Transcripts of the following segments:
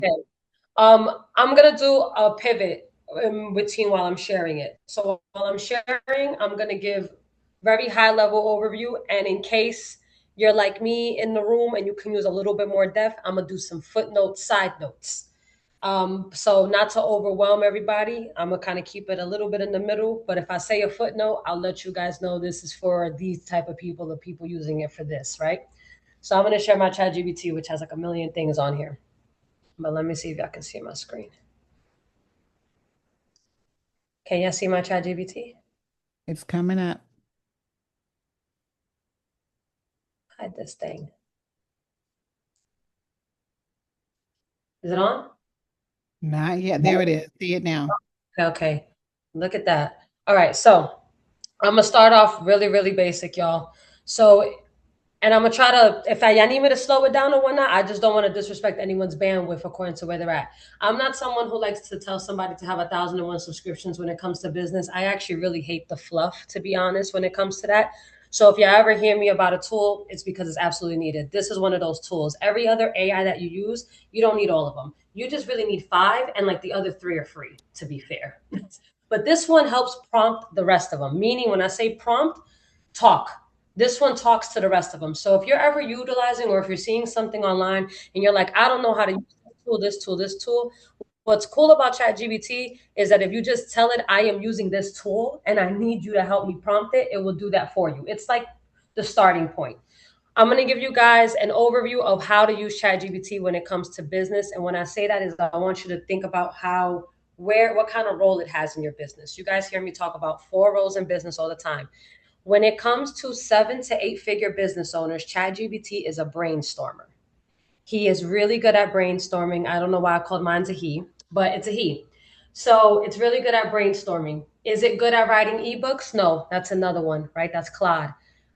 Okay. I'm gonna do a pivot in between while I'm sharing it. So while I'm sharing, I'm gonna give very high level overview. And in case you're like me in the room and you can use a little bit more depth, I'm gonna do some footnotes, side notes. So not to overwhelm everybody, I'm gonna kind of keep it a little bit in the middle. But if I say a footnote, I'll let you guys know this is for these type of people, the people using it for this, right? So I'm gonna share my chat GBT, which has like a million things on here. But let me see if y'all can see my screen. Can y'all see my chat GBT? It's coming up. Hide this thing. Is it on? Not yet. There it is. See it now. Okay. Look at that. All right. So I'm gonna start off really, really basic, y'all. So, and I'm gonna try to, if y'all need me to slow it down or whatnot, I just don't want to disrespect anyone's bandwidth according to where they're at. I'm not someone who likes to tell somebody to have 1,001 subscriptions when it comes to business. I actually really hate the fluff, to be honest, when it comes to that. So if you ever hear me about a tool, it's because it's absolutely needed. This is one of those tools. Every other AI that you use, you don't need all of them. You just really need five, and like the other three are free, to be fair. But this one helps prompt the rest of them. Meaning, when I say prompt, talk. This one talks to the rest of them. So if you're ever utilizing or if you're seeing something online and you're like, I don't know how to use this tool, what's cool about ChatGPT is that if you just tell it, I am using this tool and I need you to help me prompt it, it will do that for you. It's like the starting point. I'm going to give you guys an overview of how to use ChatGPT when it comes to business. And when I say that is I want you to think about how, where, what kind of role it has in your business. You guys hear me talk about four roles in business all the time. When it comes to 7 to 8 figure business owners, ChatGPT is a brainstormer. He is really good at brainstorming. I don't know why I called mine a he, but it's a he. So it's really good at brainstorming. Is it good at writing ebooks? No, that's another one, right? That's Claude.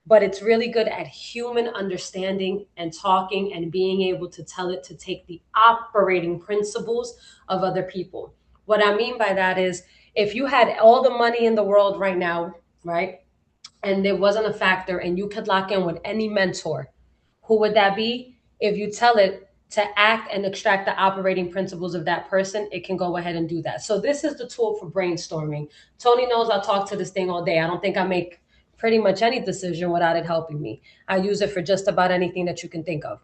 But it's really good at human understanding and talking and being able to tell it to take the operating principles of other people. What I mean by that is if you had all the money in the world right now, right? And there wasn't a factor and you could lock in with any mentor, who would that be? If you tell it to act and extract the operating principles of that person, it can go ahead and do that. So this is the tool for brainstorming. Tony knows I'll talk to this thing all day. I don't think I make pretty much any decision without it helping me. I use it for just about anything that you can think of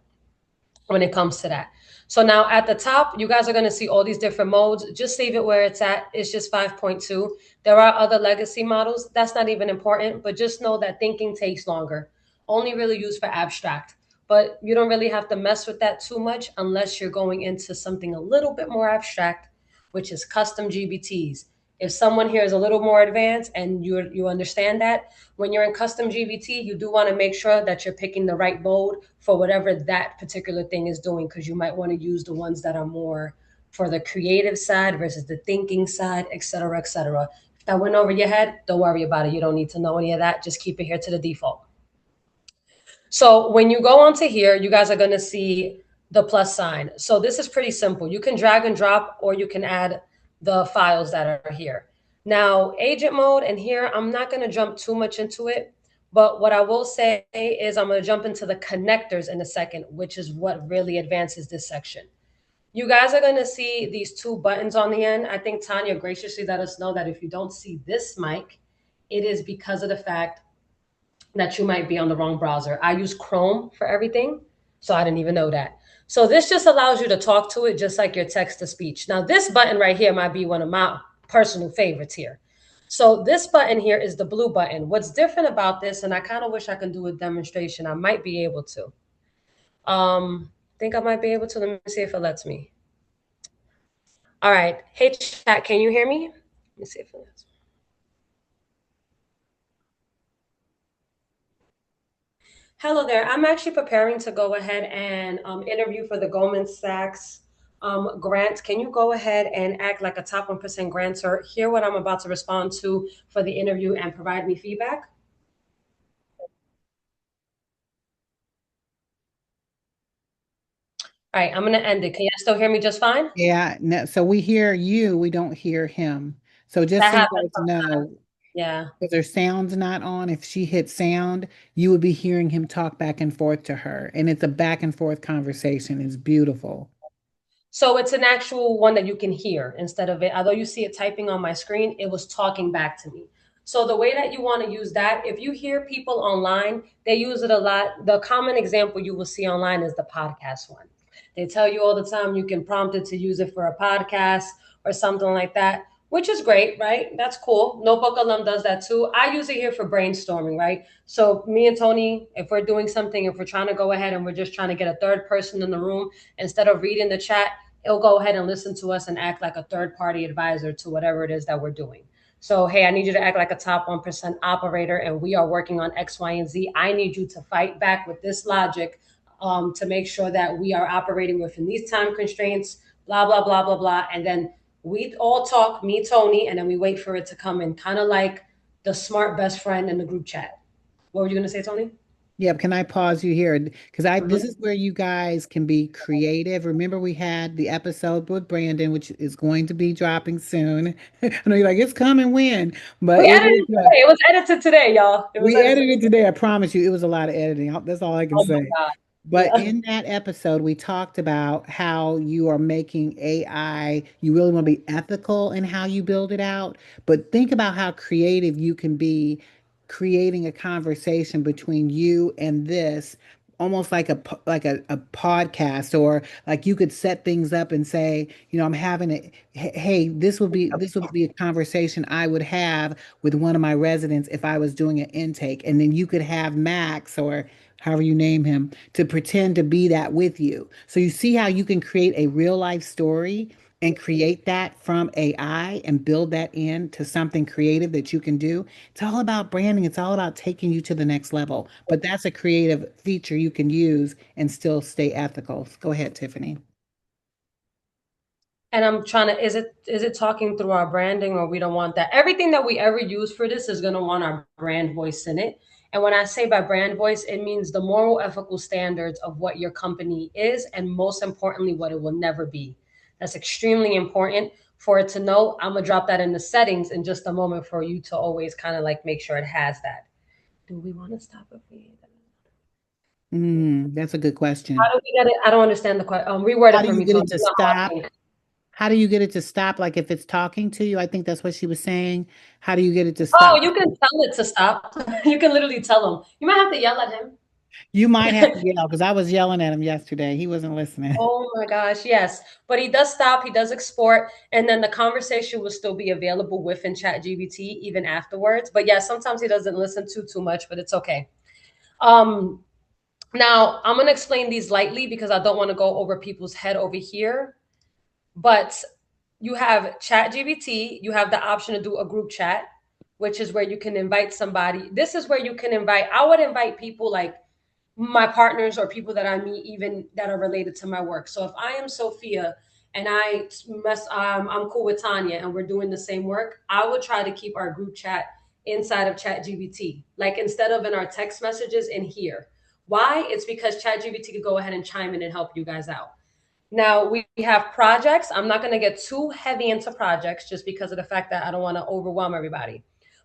when it comes to that. So now at the top, you guys are going to see all these different modes. Just leave it where it's at. It's just 5.2. There are other legacy models. That's not even important, but just know that thinking takes longer. Only really used for abstract. But you don't really have to mess with that too much unless you're going into something a little bit more abstract, which is custom GBTs. If someone here is a little more advanced and you understand that, when you're in custom GBT, you do want to make sure that you're picking the right mode for whatever that particular thing is doing, because you might want to use the ones that are more for the creative side versus the thinking side, et cetera, et cetera. If that went over your head, don't worry about it. You don't need to know any of that. Just keep it here to the default. So when you go onto here, you guys are going to see the plus sign. So this is pretty simple. You can drag and drop, or you can add the files that are here. Now, agent mode, and here I'm not going to jump too much into it, but what I will say is I'm going to jump into the connectors in a second, which is what really advances this section. You guys are going to see these two buttons on the end. I think Tanya graciously let us know that if you don't see this mic, it is because of the fact that you might be on the wrong browser. I use Chrome for everything, so I didn't even know that. So this just allows you to talk to it just like your text to speech. Now, this button right here might be one of my personal favorites here. So this button here is the blue button. What's different about this, and I kind of wish I could do a demonstration. I might be able to. I think I might be able to. Let me see if it lets me. All right. Hey, chat, can you hear me? Let me see if it lets me. Hello there. I'm actually preparing to go ahead and interview for the Goldman Sachs grant. Can you go ahead and act like a top 1% grantor? Hear what I'm about to respond to for the interview and provide me feedback? All right, I'm going to end it. Can you still hear me just fine? Yeah. No, so we hear you, we don't hear him. So just That so you happens guys sometimes. know, Yeah. if their sound's not on, if she hits sound, you would be hearing him talk back and forth to her. And it's a back and forth conversation. It's beautiful. So it's an actual one that you can hear instead of it. Although you see it typing on my screen, it was talking back to me. So the way that you want to use that, if you hear people online, they use it a lot. The common example you will see online is the podcast one. They tell you all the time you can prompt it to use it for a podcast or something like that, which is great, right? That's cool. Notebook alum does that too. I use it here for brainstorming, right? So me and Tony, if we're doing something, if we're trying to go ahead and we're just trying to get a third person in the room, instead of reading the chat, it'll go ahead and listen to us and act like a third party advisor to whatever it is that we're doing. So, hey, I need you to act like a top 1% operator, and we are working on X, Y, and Z. I need you to fight back with this logic to make sure that we are operating within these time constraints, blah, blah, blah, blah, blah. And then we all talk, me, Tony, and then we wait for it to come in, kind of like the smart best friend in the group chat. What were you going to say, Tony? Yeah, can I pause you here? Because this Mm-hmm. is where you guys can be creative. Remember, we had the episode with Brandon, which is going to be dropping soon. I know you're like, it's coming when, but We it edited is. it today. It was edited today, y'all. It was We edited. edited today. I promise you, it was a lot of editing. That's all I can Oh my say. God. But Yeah. in that episode, we talked about how you are making AI, you really want to be ethical in how you build it out. But think about how creative you can be creating a conversation between you and this, almost like a podcast, or like you could set things up and say, I'm having a hey, this would be a conversation I would have with one of my residents if I was doing an intake. And then you could have Max, or however you name him, to pretend to be that with you. So you see how you can create a real life story and create that from AI and build that into something creative that you can do. It's all about branding. It's all about taking you to the next level. But that's a creative feature you can use and still stay ethical. Go ahead, Tiffany. And I'm trying to, is it talking through our branding, or we don't want that? Everything that we ever use for this is going to want our brand voice in it. And when I say by brand voice, it means the moral, ethical standards of what your company is, and most importantly, what it will never be. That's extremely important for it to know. I'm gonna drop that in the settings in just a moment for you to always kind of like make sure it has that. Do we want to stop if we? That's a good question. How do we get it? I don't understand the question. Reword How it do for you me, get Tony. it to You know how I stop? think. How do you get it to stop? Like if it's talking to you, I think that's what she was saying. How do you get it to Oh, stop? you can tell it to stop. You can literally tell him. You might have to yell at him. You might have to yell because I was yelling at him yesterday. He wasn't listening. Oh my gosh, yes. But he does stop, he does export, and then the conversation will still be available within ChatGPT even afterwards. But yeah, sometimes he doesn't listen too much, but it's okay. Um, Now I'm gonna explain these lightly because I don't want to go over people's head over here. But you have ChatGPT, you have the option to do a group chat, which is where you can invite somebody. This is where you can invite, I would invite people like my partners or people that I meet, even that are related to my work. So if I am Sophia and I'm cool with Tanya and we're doing the same work, I would try to keep our group chat inside of ChatGPT, like instead of in our text messages in here. Why? It's because ChatGPT could go ahead and chime in and help you guys out. Now we have projects. I'm not going to get too heavy into projects just because of the fact that I don't want to overwhelm everybody.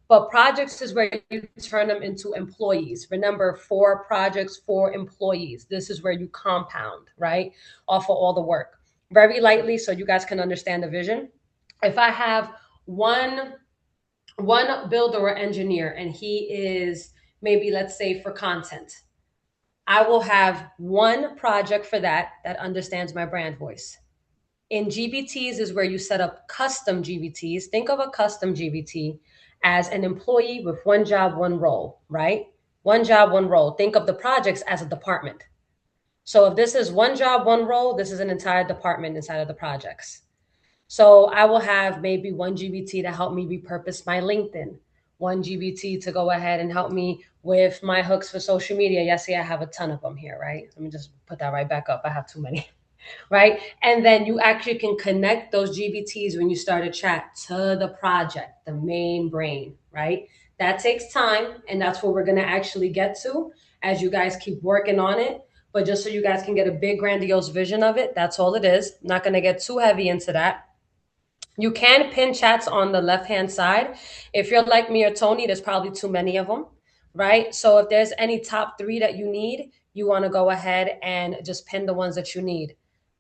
But projects is where you turn them into employees. Remember, for projects, for employees. This is where you compound, right? Off of all the work. Very lightly so you guys can understand the vision. If I have one one builder or engineer and he is maybe, let's say, for content, I will have one project for that understands my brand voice. In GBTs is where you set up custom GBTs. Think of a custom GBT as an employee with one job, one role, right? One job, one role. Think of the projects as a department. So if this is one job, one role, this is an entire department inside of the projects. So I will have maybe one GBT to help me repurpose my LinkedIn, one GBT to go ahead and help me with my hooks for social media. Yes, yeah, I have a ton of them here, right? Let me just put that right back up. I have too many. Right? And then you actually can connect those GBTs when you start a chat to the project, the main brain, right? That takes time, and that's what we're going to actually get to as you guys keep working on it. But just so you guys can get a big, grandiose vision of it, that's all it is. I'm not going to get too heavy into that. You can pin chats on the left hand side. If you're like me or Tony, there's probably too many of them, right? So if there's any top three that you need, you want to go ahead and just pin the ones that you need.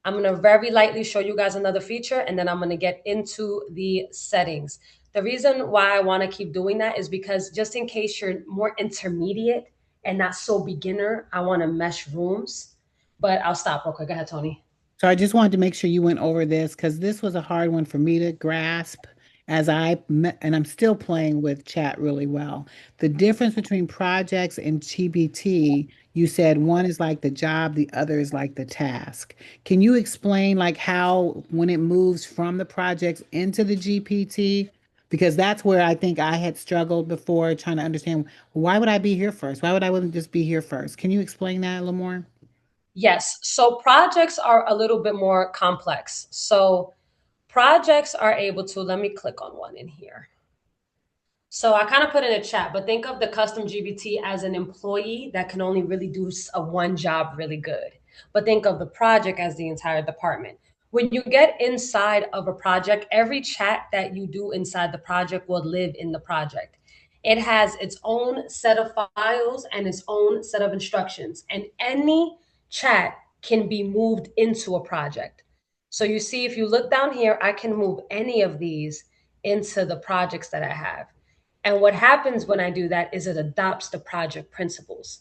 I'm going to very lightly show you guys another feature, and then I'm going to get into the settings. The reason why I want to keep doing that is because just in case you're more intermediate and not so beginner, I want to mesh rooms. But I'll stop real quick. Go ahead, Tony. So I just wanted to make sure you went over this because this was a hard one for me to grasp and I'm still playing with chat really well. The difference between projects and GPT, you said one is like the job, the other is like the task. Can you explain like how when it moves from the projects into the GPT? Because that's where I think I had struggled before trying to understand why would I be here first? Why would I wouldn't just be here first? Can you explain that a little more? Yes. So projects are a little bit more complex. So projects are able to, let me click on one in here. So I kind of put in a chat, but think of the custom GBT as an employee that can only really do a one job really good. But think of the project as the entire department. When you get inside of a project, every chat that you do inside the project will live in the project. It has its own set of files and its own set of instructions, and any chat can be moved into a project. So you see, if you look down here, I can move any of these into the projects that I have. And what happens when I do that is it adopts the project principles.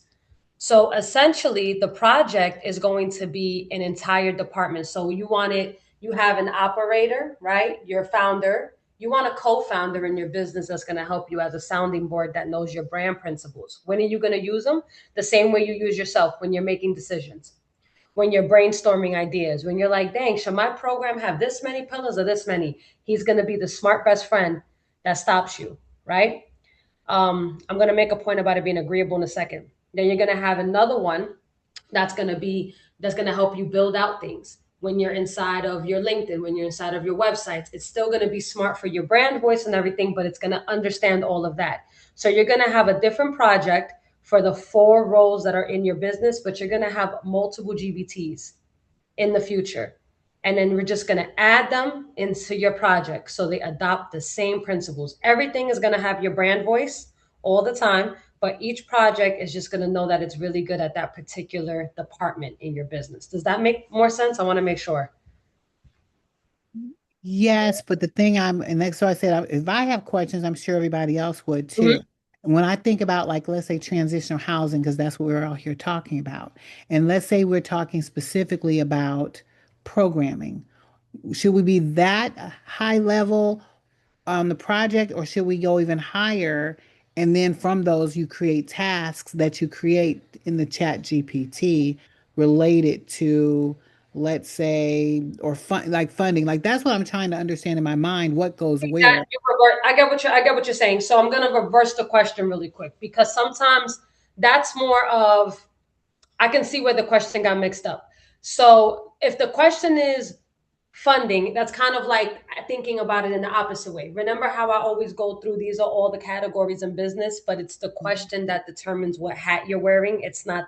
So essentially, the project is going to be an entire department. So you want it, you have an operator, right? Your founder. You want a co founder in your business that's going to help you as a sounding board that knows your brand principles. When are you going to use them? The same way you use yourself when you're making decisions, when you're brainstorming ideas, when you're like, dang, should my program have this many pillars or this many? He's going to be the smart best friend that stops you, right? I'm going to make a point about it being agreeable in a second. Then you're going to have another one that's going to help you build out things. When you're inside of your LinkedIn, when you're inside of your websites, it's still going to be smart for your brand voice and everything, but it's going to understand all of that. So you're going to have a different project for the four roles that are in your business, but you're going to have multiple GBTs in the future. And then we're just going to add them into your project so they adopt the same principles. Everything is going to have your brand voice all the time, but each project is just going to know that it's really good at that particular department in your business. Does that make more sense? I want to make sure. Yes, but the thing and that's so I said, if I have questions, I'm sure everybody else would Mhm. too. And when I think about, like, let's say transitional housing, because that's what we're all here talking about, and let's say we're talking specifically about programming, should we be that high level on the project, or should we go even higher? And then from those, you create tasks that you create in the chat GPT related to, let's say, or like funding. Like that's what I'm trying to understand in my mind, what goes where. I get what you're saying. So I'm going to reverse the question really quick because sometimes that's more of I can see where the question got mixed up. So if the question is funding, that's kind of like thinking about it in the opposite way. Remember how I always go through these are all the categories in business, but it's the question that determines what hat you're wearing. It's not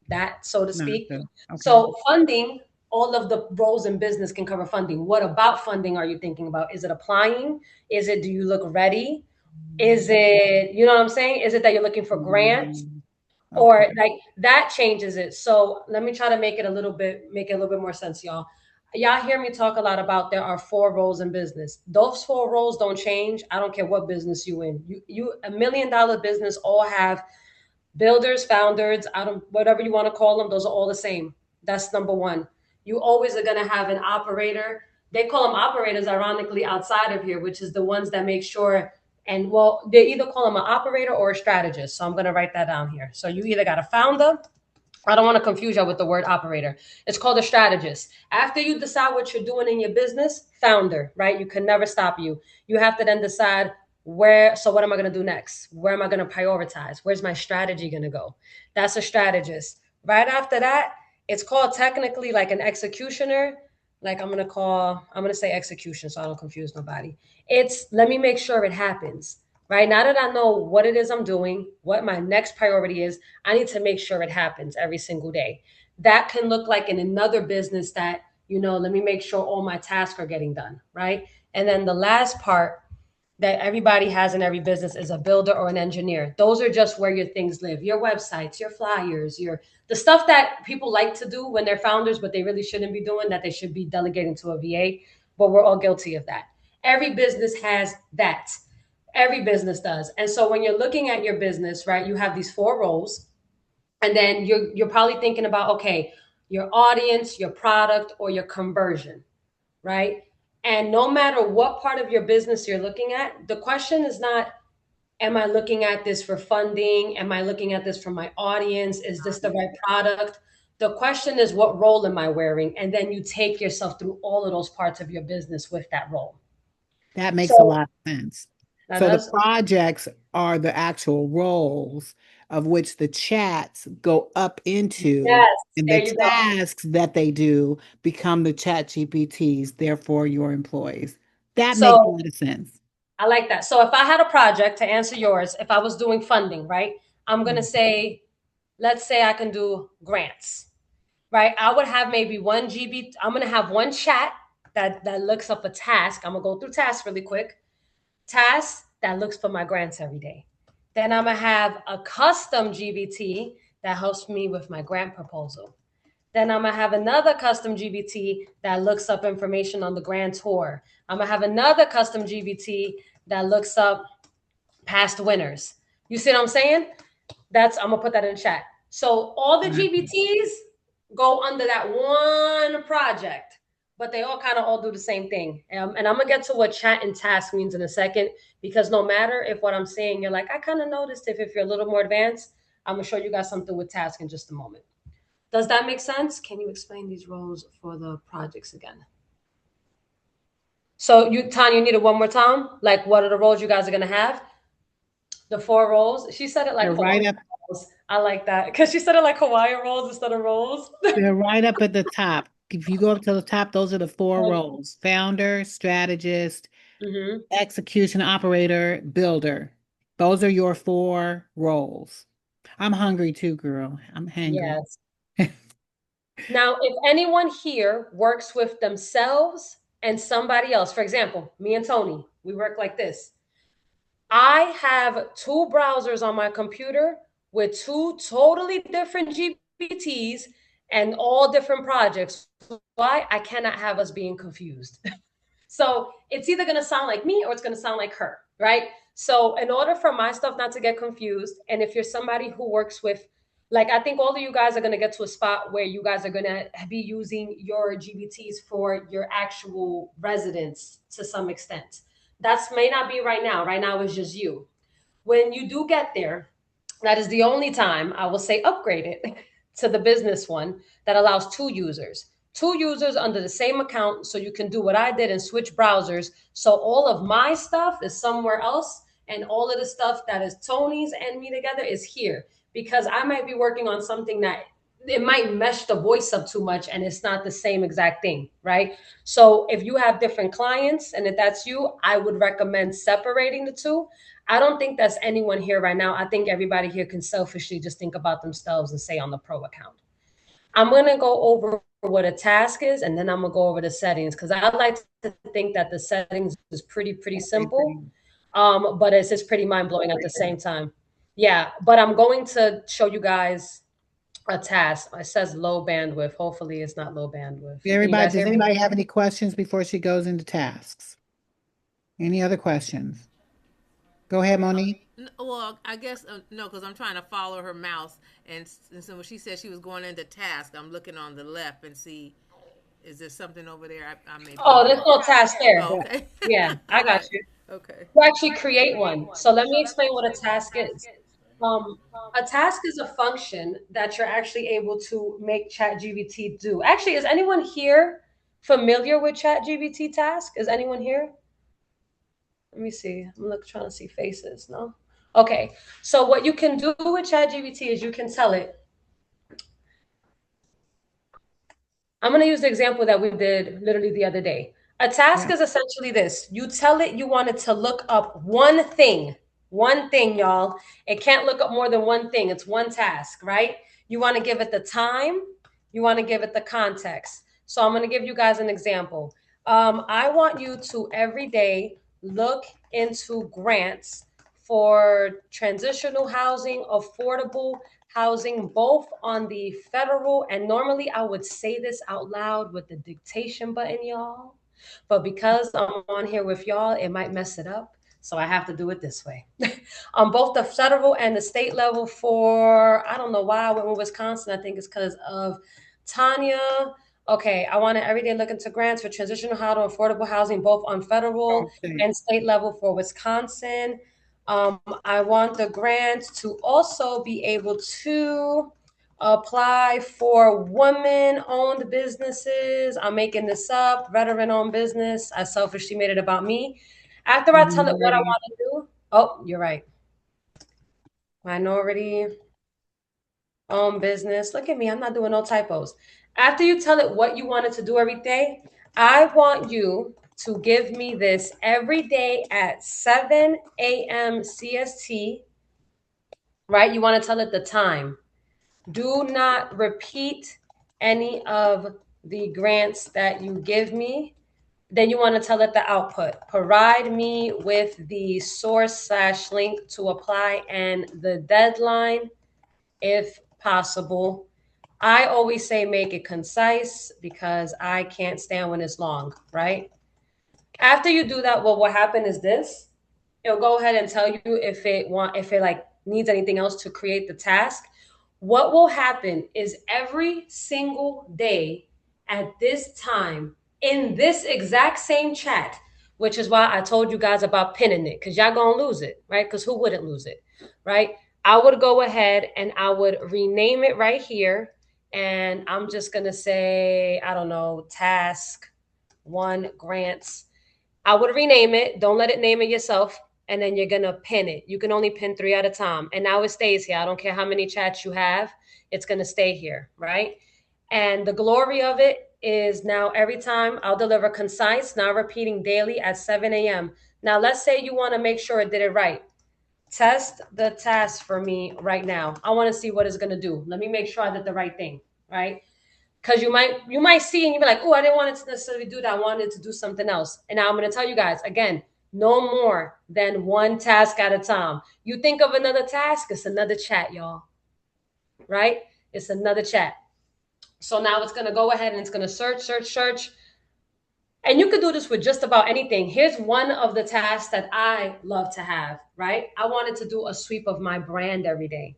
that, so to Not speak. the, okay. So funding, all of the roles in business can cover funding. What about funding are you thinking about? Is it applying? Is it do you look ready? Is it, you know what I'm saying? Is it that you're looking for grants? Okay. Or like that changes it. So let me try to make it a little bit more sense, y'all. Y'all hear me talk a lot about there are four roles in business. Those four roles don't change. I don't care what business you in. You $1 million business all have builders, founders, I don't whatever you want to call them, those are all the same. That's number one. You always are gonna have an operator. They call them operators, ironically, outside of here, which is the ones that make sure. And well, they either call them an operator or a strategist. So I'm gonna write that down here. So you either got a founder, I don't want to confuse you with the word operator. It's called a strategist. After you decide what you're doing in your business, founder, right? You can never stop you. You have to then decide so what am I going to do next? Where am I going to prioritize? Where's my strategy going to go? That's a strategist. Right after that, it's called technically like an executioner. Like I'm going to say execution so I don't confuse nobody. It's let me make sure it happens. Right now that I know what it is I'm doing, what my next priority is, I need to make sure it happens every single day. That can look like in another business that, let me make sure all my tasks are getting done, right? And then the last part that everybody has in every business is a builder or an engineer. Those are just where your things live. Your websites, your flyers, your the stuff that people like to do when they're founders, but they really shouldn't be doing, that they should be delegating to a VA. But we're all guilty of that. Every business has that. Every business does. And so when you're looking at your business, right, you have these four roles, and then you're probably thinking about, okay, your audience, your product, or your conversion, right? And no matter what part of your business you're looking at, the question is not, am I looking at this for funding? Am I looking at this for my audience? Is this the right product? The question is, what role am I wearing? And then you take yourself through all of those parts of your business with that role. That makes a So lot of sense. that So the does. projects are the actual roles of which the chats go up into, Yes, and there the you go. tasks that they do become the chat GPTs, therefore your employees. That makes a So lot of sense. I like that. So if I had a project, to answer yours, if I was doing funding, right? I'm going to say, let's say I can do grants, right? I would have maybe one GB. I'm going to have one chat that looks up a task. I'm going to go through tasks really quick. Task that looks for my grants every day. Then I'm going to have a custom GBT that helps me with my grant proposal. Then I'm gonna have another custom GBT that looks up information on the grand tour. I'm gonna have another custom GBT that looks up past winners. You see what I'm saying? That's I'm gonna put that in chat. So all the GBTs go under that one project, but they all kind of all do the same thing. And I'm gonna get to what chat and task means in a second, because no matter if what I'm saying you're like, I kind of noticed, if you're a little more advanced, I'm gonna show you guys something with task in just a moment. Does that make sense? Can you explain these roles for the projects again? So you, Tanya, you need it one more time? Like, what are the roles you guys are gonna have? The four roles. She said it like They're right Hawaiian up, roles. I like that because she said it like Hawaiian roles instead of roles. they're right up at the top. If you go up to the top, those are the four roles: founder, strategist, Mm-hmm. execution operator, builder. Those are your four roles. I'm hungry too, girl. I'm hungry. Yes. Now, if anyone here works with themselves and somebody else, for example, me and Tony, we work like this. I have two browsers on my computer with two totally different GPTs and all different projects. Why? I cannot have us being confused. So it's either going to sound like me or it's going to sound like her, right? So in order for my stuff not to get confused, and if you're somebody who works with, like, I think all of you guys are going to get to a spot where you guys are going to be using your GBTs for your actual residents to some extent. That's may not be right now. Right now is just you. When you do get there, that is the only time I will say upgrade it to the business one that allows two users under the same account, so you can do what I did and switch browsers. So all of my stuff is somewhere else, and all of the stuff that is Tony's and me together is here, because I might be working on something that it might mesh the voice up too much and it's not the same exact thing, right? So if you have different clients and if that's you, I would recommend separating the two. I don't think that's anyone here right now. I think everybody here can selfishly just think about themselves and say on the pro account. I'm going to go over what a task is, and then I'm going to go over the settings, because I like to think that the settings is pretty simple, but it's just pretty mind blowing at the same time. Yeah, but I'm going to show you guys a task. It says low bandwidth. Hopefully, it's not low bandwidth. Can you Everybody, guys does hear me? anybody have any questions before she goes into tasks? Any other questions? Go ahead, Monique. Well, I guess no, because I'm trying to follow her mouse, and so when she said she was going into task, I'm looking on the left and see is there something over there I may be Oh, in. there's no task there. Oh, Yeah. okay. Yeah, I All got right. you. Okay. You actually create one. So let me explain what a task is. Um, a task is a function that you're actually able to make ChatGPT do. Actually, is anyone here familiar with ChatGPT task? Is anyone here? Let me see. Trying to see faces. No. Okay. So what you can do with ChatGPT is you can tell it, I'm going to use the example that we did literally the other day. A task Yeah. is essentially this. You tell it you want it to look up one thing, y'all. It can't look up more than one thing. It's one task, right? You want to give it the time, you want to give it the context. So I'm going to give you guys an example. I want you to every day look into grants for transitional housing, affordable housing, both on the federal, and normally I would say this out loud with the dictation button, y'all. But because I'm on here with y'all, it might mess it up. So I have to do it this way. On both the federal and the state level for, I don't know why I went with Wisconsin. I think it's because of Tanya. Okay, I want to every day look into grants for transitional housing, affordable housing, both on federal Okay. and state level for Wisconsin. I want the grant to also be able to apply for women-owned businesses. I'm making this up. Veteran-owned business. I selfishly made it about me. After I tell it what I Minority. want to do, oh, you're right. Minority business. Look at me. I'm not doing no typos. After you tell it what you wanted to do every day, I want you to give me this every day at 7 a.m. CST, right? You want to tell it the time. Do not repeat any of the grants that you give me. Then you want to tell it the output. Provide me with the source/link to apply and the deadline if possible. I always say make it concise because I can't stand when it's long, right? After you do that, what will happen is this. It'll go ahead and tell you if it like needs anything else to create the task. What will happen is every single day at this time in this exact same chat, which is why I told you guys about pinning it, because y'all gonna lose it, right? Because who wouldn't lose it, right? I would go ahead and I would rename it right here. And I'm just gonna say, I don't know, task one grants. I would rename it. Don't let it name it yourself. And then you're gonna pin it. You can only pin 3 at a time. And now it stays here. I don't care how many chats you have, it's gonna stay here, right? And the glory of it is now every time I'll deliver concise, now repeating daily at 7 a.m. Now let's say you want to make sure it did it right. Test the task for me right now. I want to see what it's gonna do. Let me make sure I did the right thing, right? Because you might see and you be like, oh, I didn't want it to necessarily do that. I wanted to do something else. And now I'm going to tell you guys again, no more than one task at a time. You think of another task, it's another chat, y'all. Right? It's another chat. So now it's going to go ahead and it's going to search. And you could do this with just about anything. Here's one of the tasks that I love to have, right? I wanted to do a sweep of my brand every day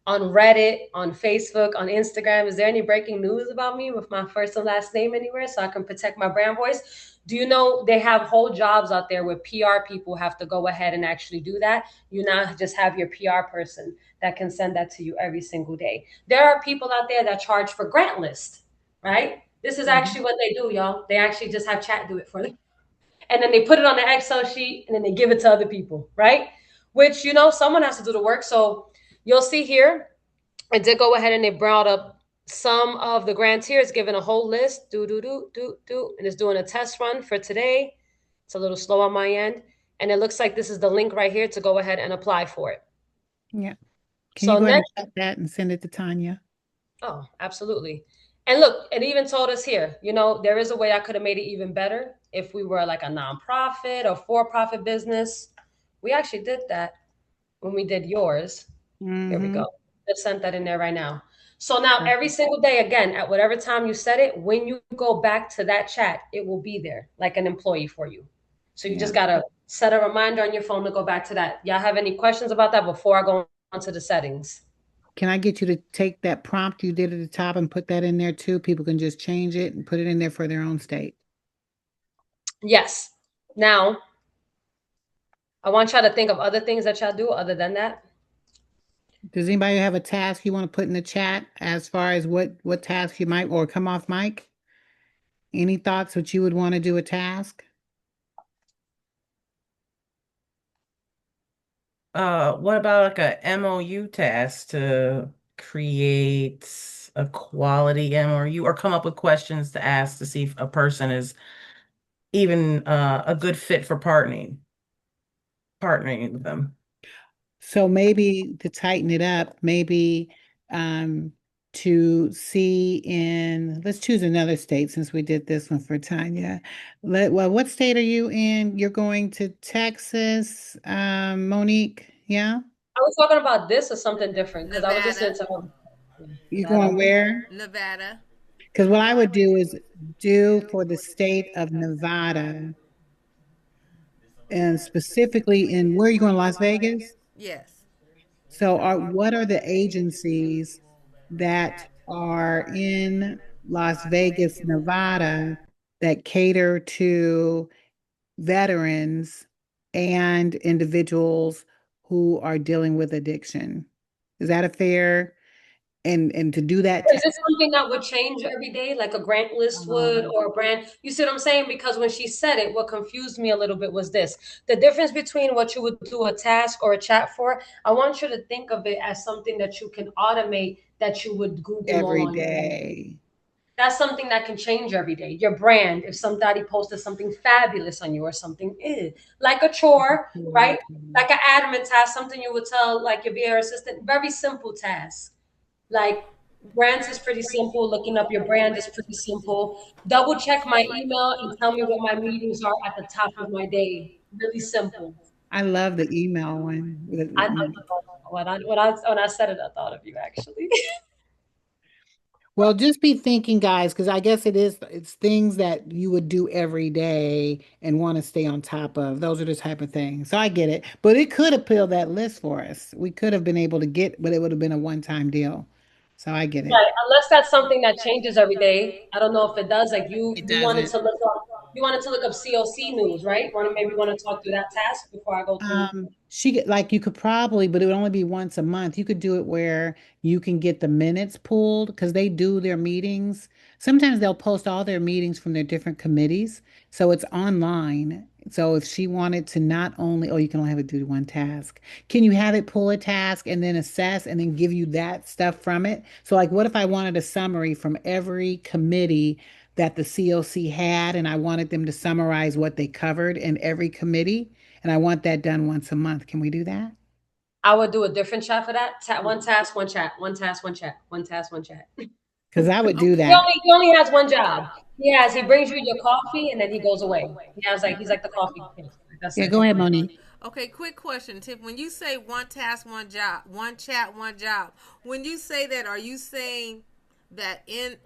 on Reddit, on Facebook, on Instagram. Is there any breaking news about me with my first and last name anywhere so I can protect my brand voice? Do you know they have whole jobs out there where PR people have to go ahead and actually do that? You now just have your PR person that can send that to you every single day. There are people out there that charge for grant list, right? This is Mhm. actually what they do, y'all. They actually just have chat do it for them. And then they put it on the Excel sheet and then they give it to other people, right? Which, someone has to do the work. So you'll see here, I did go ahead and they brought up some of the grantees, given a whole list, and it's doing a test run for today. It's a little slow on my end. And it looks like this is the link right here to go ahead and apply for it. Yeah. Can you So go ahead and next, cut that and send it to Tanya? oh, absolutely. And look, it even told us here, there is a way I could have made it even better if we were like a nonprofit or for-profit business. We actually did that when we did yours. Here we Mm-hmm. go. Just sent that in there right now. So now every Perfect. single day, again, at whatever time you set it, when you go back to that chat, it will be there like an employee for you. So you just Yeah. gotta set a reminder on your phone to go back to that. Y'all have any questions about that before I go on to the settings? Can I get you to take that prompt you did at the top and put that in there too? People can just change it and put it in there for their own state. Yes. Now I want y'all to think of other things that y'all do other than that. Does anybody have a task you want to put in the chat as far as what task you might or come off mic? Any thoughts what you would want to do a task? What about like a MOU task to create a quality MOU or come up with questions to ask to see if a person is even a good fit for partnering with them? So maybe to tighten it up, maybe um to see in, let's choose another state since we did this one for Tanya. Well, what state are you in? You're going to Texas, Monique, yeah? I was talking about this or something different because I was listening Nevada, to her. You're going Nevada. where? Nevada. Because what I would do is do for the state of Nevada, and specifically in where are you going, Las Vegas? Yes. So what are the agencies that are in Las Vegas, Nevada that cater to veterans and individuals who are dealing with addiction? Is that a fair and to do that Is this something that would change every day, like a grant list would, um, or a brand? You see what I'm saying? Because when she said it, what confused me a little bit was this: the difference between what you would do a task or a chat for. I want you to think of it as something that you can automate that you would Google all every on your own. day? That's something that can change every day. Your brand, if somebody posted something fabulous on you or something, like a chore, right? Like an admin task, something you would tell like your VR assistant, very simple task. Like brands is pretty simple. Looking up your brand is pretty simple. Double check my email and tell me what my meetings are at the top of my day. Really simple. I love the email one. I when I said it, I thought of you actually. Well, just be thinking, guys, because I guess it's things that you would do every day and want to stay on top of. Those are the type of things. So I get it. But it could have filled that list for us. We could have been able to get, but it would have been a one-time deal. So I get it. Right, unless that's something that changes every day. I don't know if it does. Like It you wanted doesn't. to look up, COC news, right? Want to talk through that task before I go through. Like you could probably, but it would only be once a month. You could do it where you can get the minutes pulled because they do their meetings. Sometimes they'll post all their meetings from their different committees. So it's online. So if she wanted to not only, oh, you can only have it do one task. Can you have it pull a task and then assess and then give you that stuff from it? So like what if I wanted a summary from every committee that the COC had and I wanted them to summarize what they covered in every committee? And I want that done once a month. Can we do that? I would do a different chat for that. One task, one chat. One task, one chat. One task, one chat. Because I would do Okay. that. He only has one job. He brings you your coffee and then he goes away. He's like the coffee kid. That's Yeah, it. go ahead, Monique. Okay, quick question, Tip. When you say one task, one job, one chat, one job, when you say that, are you saying that in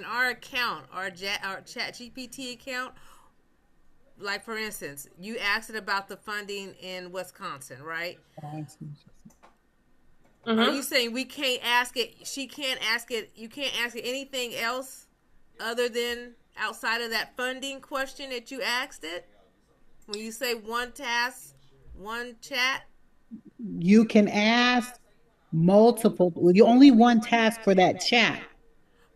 our account, our Chat GPT account, like for instance, you asked it about the funding in Wisconsin, right? Are you Mm-hmm. saying we can't ask it? She can't ask it. You can't ask it anything else other than outside of that funding question that you asked it? When you say one task, one chat, You can ask multiple, well, you only one task for that chat,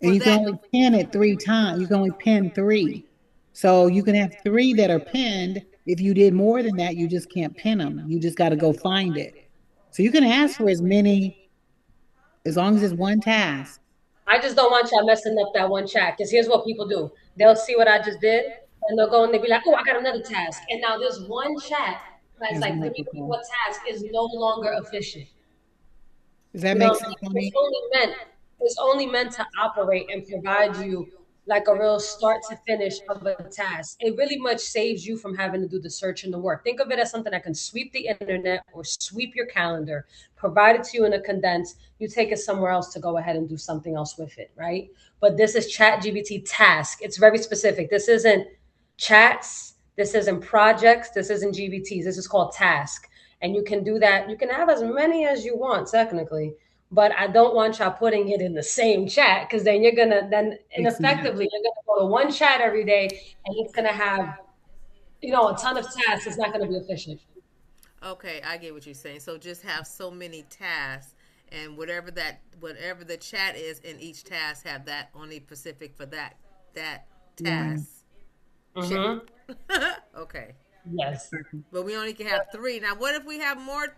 and for you can that. only pin it 3 times. You can only pin three. So you can have three that are pinned. If you did more than that, you just can't pin them. You just got to go find it. So you can ask for as many as long as it's one task. I just don't want y'all messing up that one chat because here's what people do. They'll see what I just did and they'll go and they'll be like, oh, I got another task. And now this one chat that's As like three people multiple. a task is no longer efficient. Does that You know make what I sense, mean? Monique? It's only meant to operate and provide you like a real start to finish of a task. It really much saves you from having to do the search and the work. Think of it as something that can sweep the internet or sweep your calendar, provide it to you in a condense. You take it somewhere else to go ahead and do something else with it, right? But this is Chat GBT task. It's very specific. This isn't chats. This isn't projects. This isn't GBTs. This is called task. And you can do that. You can have as many as you want, technically. But I don't want y'all putting it in the same chat because then then Makes sense. ineffectively, you're gonna go to one chat every day and it's gonna have, a ton of tasks. It's not gonna be efficient. Okay, I get what you're saying. So just have so many tasks, and whatever the chat is in each task, have that only specific for that Yeah. task. Mm-hmm. Okay. Yes. But we only can have three. Now, what if we have more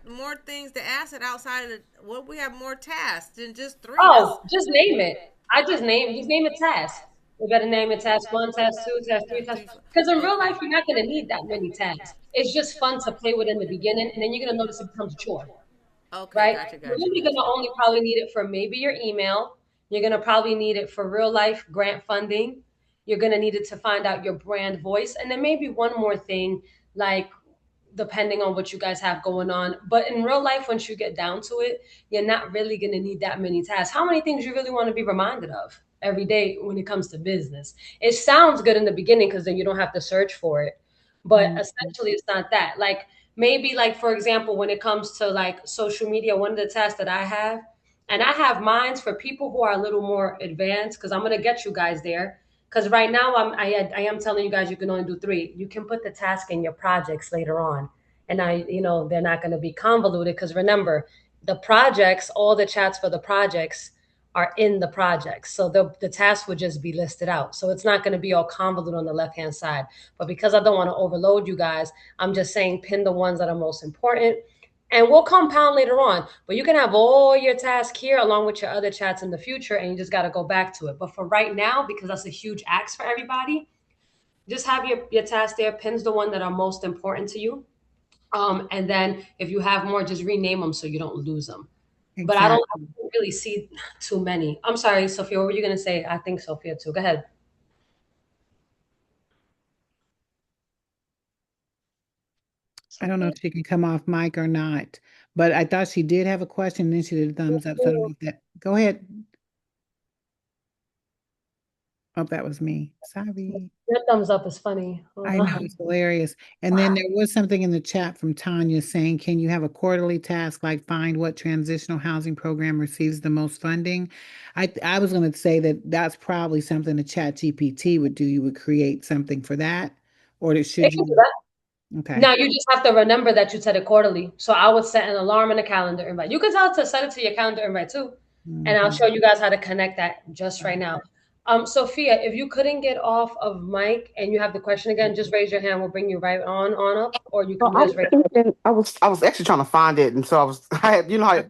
things to ask it outside of what if we have more tasks than just three? That's Oh, just name it. Just name a task. We better name it task one, task two, task three, task. three. Because in real Okay. life, you're not gonna need that many tasks. It's just fun to play with in the beginning, and then you're gonna notice it becomes a chore. Okay, right? gotcha, You're gotcha, really gonna gotcha. only probably need it for maybe your email. You're gonna probably need it for real life grant funding. You're gonna need it to find out your brand voice, and then maybe one more thing, like depending on what you guys have going on. But in real life, once you get down to it, you're not really going to need that many tasks. How many things you really want to be reminded of every day when it comes to business? It sounds good in the beginning because then you don't have to search for it. But Mhm. essentially, it's not that. Like maybe, like for example, when it comes to like social media, one of the tasks that I have, and I have minds for people who are a little more advanced because I'm going to get you guys there. Because right now I am telling you guys you can only do three. You can put the task in your projects later on, and they're not going to be convoluted because remember the projects, all the chats for the projects are in the projects, so the task would just be listed out. So it's not going to be all convoluted on the left hand side. But because I don't want to overload you guys, I'm just saying pin the ones that are most important. And we'll compound later on, but you can have all your tasks here along with your other chats in the future, and you just got to go back to it. But for right now, because that's a huge ask for everybody, just have your tasks there, pins the one that are most important to you. And then if you have more, just rename them so you don't lose them. But I Exactly. don't really see too many. I'm sorry, Sophia, what were you going to say? I think Sophia too. Go ahead. I don't know Sophia? if she can come off mic or not, but I thought she did have a question, and then she did a thumbs up. So I don't know if that. Go ahead. Oh, that was me. Sorry. Your thumbs up is funny. Hold I know on. it's hilarious. And then there was something in the chat from Tanya saying, can you have a quarterly task like find what transitional housing program receives the most funding? I was going to say that that's probably something the chat GPT would do. You would create something for that, or It should can do you? that. Okay. Now you just have to remember that you set it quarterly. So I would set an alarm and a calendar invite. You can tell it to set it to your calendar invite too. And I'll show Mhm. you guys how to connect that just right now. Sophia, if you couldn't get off of mic and you have the question again, just raise your hand. We'll bring you right on up, or you So can just raise. I was actually trying to find it, and so I was I had how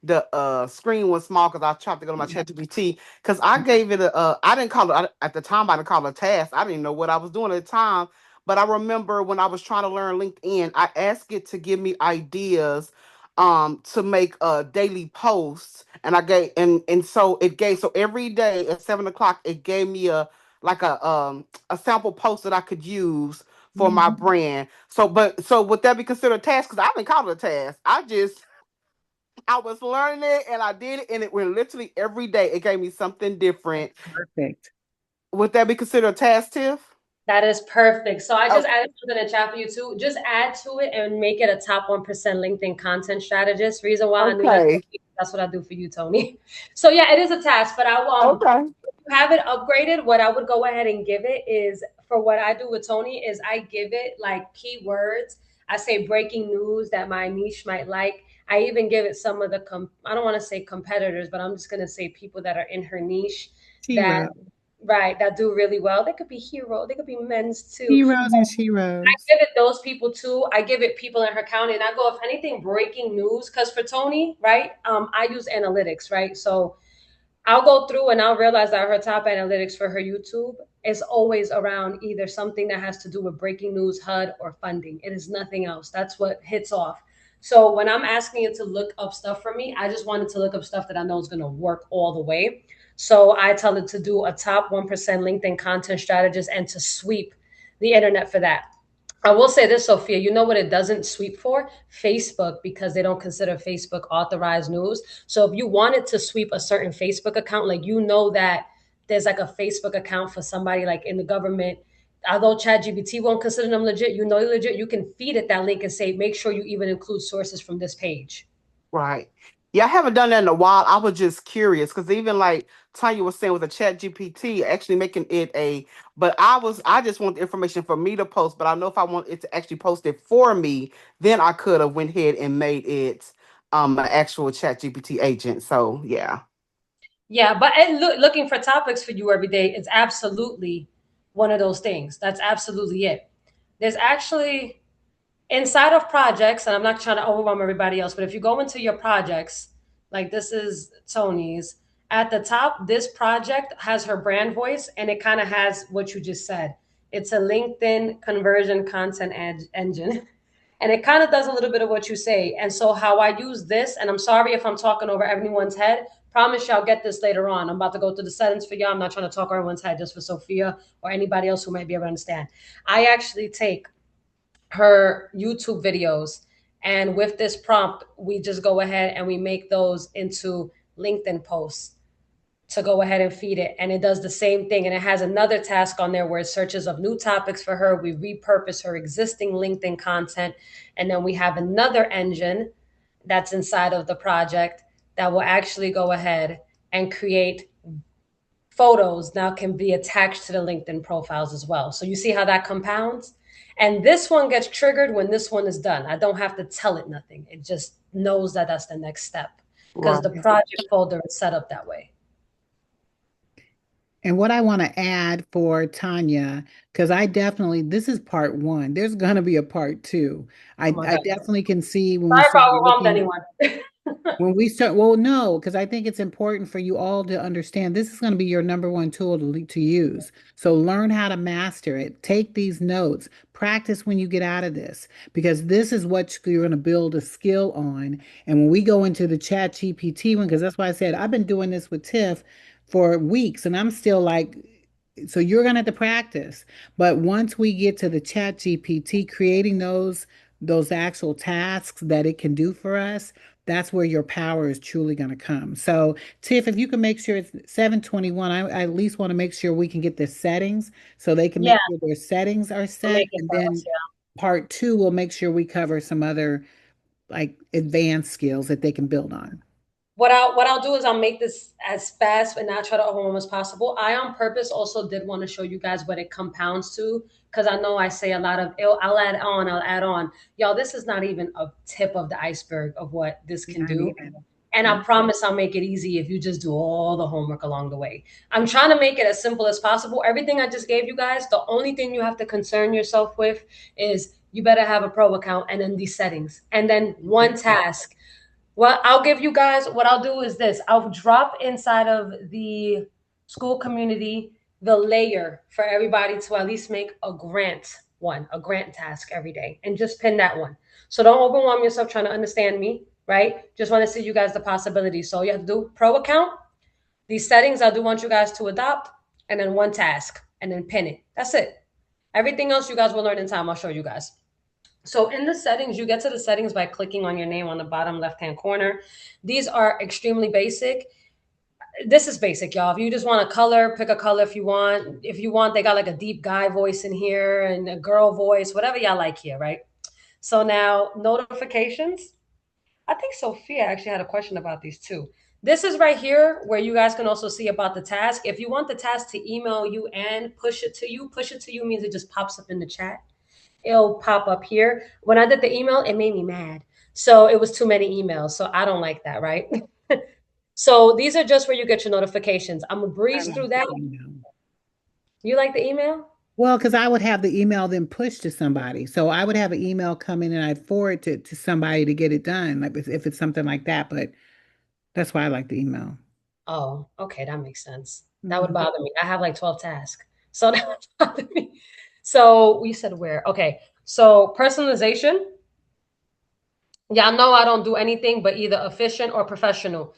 the screen was small because I tried to go to my chat GPT because I gave it a I didn't call it at the time I didn't call it a task. I didn't even know what I was doing at the time, but I remember when I was trying to learn LinkedIn, I asked it to give me ideas to make daily posts, and I gave and so it gave so every day at 7 o'clock it gave me a sample post that I could use for my Mhm. brand. So would that be considered a task? Because I didn't call it a task. I was learning it and I did it, and it went literally every day. It gave me something different. Perfect. Would that be considered a task, Tiff? That is perfect. So I Oh, just added something in the chat for you too. Just add to it and make it a top 1% LinkedIn content strategist. Reason why I knew okay. that's what I do for you, Tony. So yeah, it is a task, but Okay. have it upgraded. What I would go ahead and give it is for what I do with Tony is I give it like keywords. I say breaking news that my niche might like. I even give it some of the I don't want to say competitors, but I'm just gonna say people that are in her niche that Hero. right that do really well. They could be hero, they could be men's too. Heroes and I sheroes. give it those people too. I give it people in her county, and I go if anything breaking news because for Tony, right? I use analytics, right? So I'll go through and I'll realize that her top analytics for her YouTube is always around either something that has to do with breaking news, HUD, or funding. It is nothing else. That's what hits off. So when I'm asking it to look up stuff for me, I just wanted to look up stuff that I know is going to work all the way. So I tell it to do a top 1% LinkedIn content strategist and to sweep the internet for that. I will say this, Sophia, you know what it doesn't sweep for? Facebook, because they don't consider Facebook authorized news. So if you wanted to sweep a certain Facebook account, like you know that there's like a Facebook account for somebody like in the government, although ChatGPT won't consider them legit, you know they're legit, you can feed it that link and say, make sure you even include sources from this page. Right. Yeah, I haven't done that in a while. I was just curious because even like Tanya was saying with the chat GPT, actually making it but I just want the information for me to post, but I know if I want it to actually post it for me, then I could have went ahead and made it an actual chat GPT agent. So yeah. Yeah, but looking for topics for you every day is absolutely one of those things. That's absolutely it. There's actually inside of projects, and I'm not trying to overwhelm everybody else, but if you go into your projects, like this is Tony's, at the top, this project has her brand voice and it kind of has what you just said. It's a LinkedIn conversion content engine. And it kind of does a little bit of what you say. And so how I use this, and I'm sorry if I'm talking over everyone's head, promise you I'll get this later on. I'm about to go through the settings for y'all. I'm not trying to talk over everyone's head, just for Sophia or anybody else who might be able to understand. I actually take her YouTube videos, and with this prompt, we just go ahead and we make those into LinkedIn posts to go ahead and feed it. And it does the same thing. And it has another task on there where it searches of new topics for her. We repurpose her existing LinkedIn content. And then we have another engine that's inside of the project that will actually go ahead and create photos now can be attached to the LinkedIn profiles as well. So you see how that compounds? And this one gets triggered when this one is done. I don't have to tell it nothing. It just knows that that's the next step because Right. the project folder is set up that way. And what I want to add for Tanya, because I definitely, this is part one. There's going to be a part two. Oh my I God. definitely can see when we Sorry if start I overwhelmed looking. anyone. When we start, well, no, because I think it's important for you all to understand this is going to be your number one tool to use. So learn how to master it. Take these notes. Practice when you get out of this, because this is what you're going to build a skill on. And when we go into the Chat GPT one, because that's why I said I've been doing this with Tiff for weeks, and I'm still like, so you're going to have to practice. But once we get to the Chat GPT, creating those actual tasks that it can do for us, that's where your power is truly going to come. So, Tiff, if you can make sure it's 721, I at least want to make sure we can get the settings so they can Yeah, make sure their settings are I'll set. make it And for us. then Yeah. part two, we'll make sure we cover some other like advanced skills that they can build on. What I'll do is I'll make this as fast and not try to overwhelm as possible. I on purpose also did want to show you guys what it compounds to because I know I say a lot of I'll add on, I'll add on. Y'all, this is not even a tip of the iceberg of what this can Not do. even. And I promise I'll make it easy if you just do all the homework along the way. I'm trying to make it as simple as possible. Everything I just gave you guys, the only thing you have to concern yourself with is you better have a pro account and then these settings and then one task. Well, I'll give you guys what I'll do is this. I'll drop inside of the school community the layer for everybody to at least make a grant task every day, and just pin that one. So don't overwhelm yourself trying to understand me, right? Just want to see you guys the possibilities. So you have to do pro account, these settings I do want you guys to adopt, and then one task, and then pin it. That's it. Everything else you guys will learn in time. I'll show you guys. So in the settings, you get to the settings by clicking on your name on the bottom left-hand corner. These are extremely basic. This is basic, y'all. If you just want a color, pick a color if you want. If you want, they got like a deep guy voice in here and a girl voice, whatever y'all like here, right? So now notifications. I think Sophia actually had a question about these too. This is right here where you guys can also see about the task. If you want the task to email you and push it to you means it just pops up in the chat. It'll pop up here. When I did the email, it made me mad. So it was too many emails. So I don't like that, right? So these are just where you get your notifications. I'm gonna I breeze like through the that. email. You like the email? Well, because I would have the email then pushed to somebody. So I would have an email come in and I'd forward it to somebody to get it done, like if it's something like that. But that's why I like the email. Oh, okay, that makes sense. That would Mhm. bother me. I have like 12 tasks. So that would bother me. So we said where? Okay. So personalization. Y'all know I don't do anything but either efficient or professional.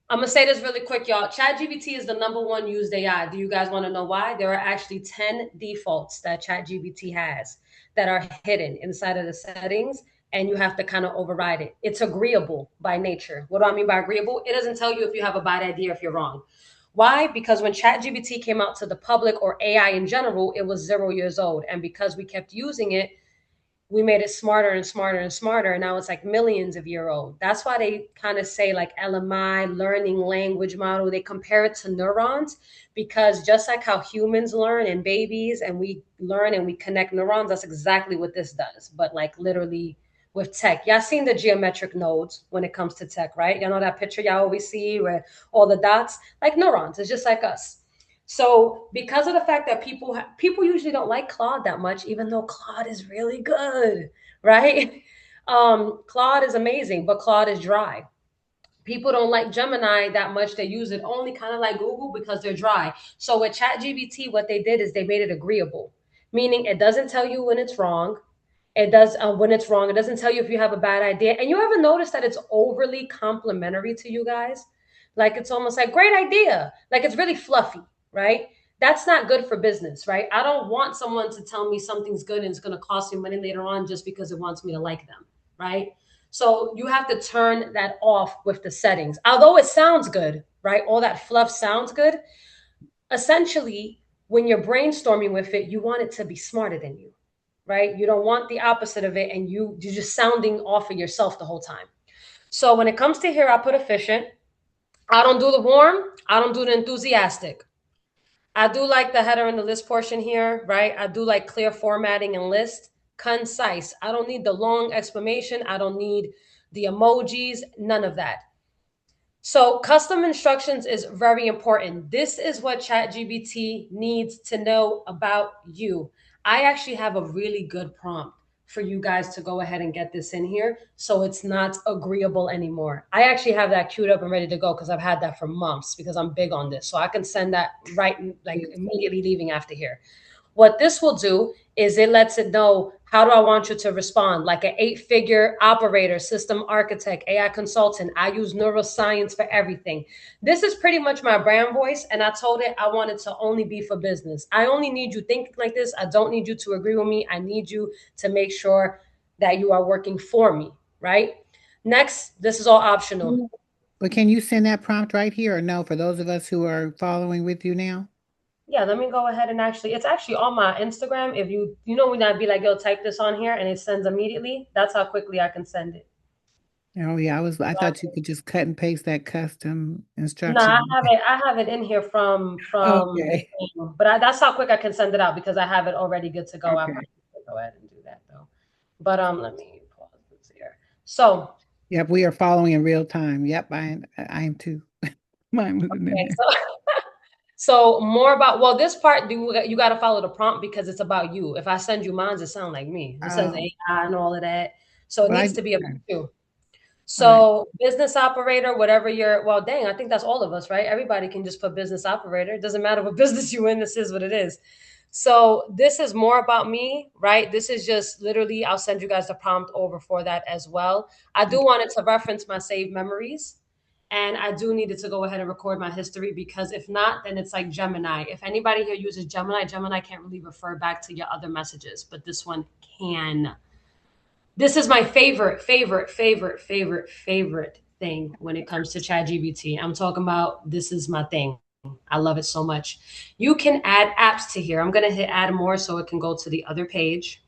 I'm gonna say this really quick, y'all. ChatGPT is the number one used AI. Do you guys want to know why? There are actually 10 defaults that ChatGPT has that are hidden inside of the settings, and you have to kind of override it. It's agreeable by nature. What do I mean by agreeable? It doesn't tell you if you have a bad idea if you're wrong. Why? Because when ChatGPT came out to the public or AI in general, it was 0 years old. And because we kept using it, we made it smarter and smarter and smarter. And now it's like millions of year old. That's why they kind of say like LMI, learning language model, they compare it to neurons because just like how humans learn and babies and we learn and we connect neurons, that's exactly what this does. But like literally with tech. Y'all seen the geometric nodes when it comes to tech, right? Y'all know that picture y'all always see where all the dots, like neurons, it's just like us. So because of the fact that people usually don't like Claude that much, even though Claude is really good, right? Claude is amazing, but Claude is dry. People don't like Gemini that much. They use it only kind of like Google because they're dry. So with ChatGPT, what they did is they made it agreeable, meaning it doesn't tell you when it's wrong. It does when it's wrong. It doesn't tell you if you have a bad idea. And you ever notice that it's overly complimentary to you guys? Like it's almost like great idea. Like it's really fluffy, right? That's not good for business, right? I don't want someone to tell me something's good and it's going to cost me money later on just because it wants me to like them, right? So you have to turn that off with the settings. Although it sounds good, right? All that fluff sounds good. Essentially, when you're brainstorming with it, you want it to be smarter than you, right? You don't want the opposite of it, and you're just sounding off of yourself the whole time. So when it comes to here, I put efficient. I don't do the warm. I don't do the enthusiastic. I do like the header and the list portion here, right? I do like clear formatting and list. Concise. I don't need the long explanation. I don't need the emojis, none of that. So custom instructions is very important. This is what ChatGPT needs to know about you. I actually have a really good prompt for you guys to go ahead and get this in here so it's not agreeable anymore. I actually have that queued up and ready to go because I've had that for months because I'm big on this. So I can send that right like immediately leaving after here. What this will do is it lets it know how do I want you to respond, like an 8-figure operator, system architect, AI consultant. I use neuroscience for everything. This is pretty much my brand voice. And I told it I want it to only be for business. I only need you thinking like this. I don't need you to agree with me. I need you to make sure that you are working for me, right? Next, this is all optional. But can you send that prompt right here or no, for those of us who are following with you now? Yeah, let me go ahead and it's actually on my Instagram. If you know, when I'd be like, yo, type this on here and it sends immediately, that's how quickly I can send it. Oh yeah, I thought you could just cut and paste that custom No, I instruction. have it. I have it in here from the Okay. thing, but that's how quick I can send it out because I have it already good to go. I Okay. probably could go ahead and do that though. But let me pause this here. So Yep, we are following in real time. Yep, I am too. Mine wasn't in okay, there. so more about this part. You got to follow the prompt because it's about you. If I send you mine, it sound like me. It says Oh, AI and all of that, so it well, needs to be about okay. you. All right. So business operator, whatever you're, well, dang, I think that's all of us, right? Everybody can just put business operator. It doesn't matter what business you're in. This is what it is. So this is more about me, right? This is just literally, I'll send you guys the prompt over for that as well. I do Okay. want it to reference my saved memories. And I do need it to go ahead and record my history because if not, then it's like Gemini. If anybody here uses Gemini, Gemini can't really refer back to your other messages, but this one can. This is my favorite thing when it comes to ChatGPT. I'm talking about this is my thing. I love it so much. You can add apps to here. I'm going to hit add more so it can go to the other page.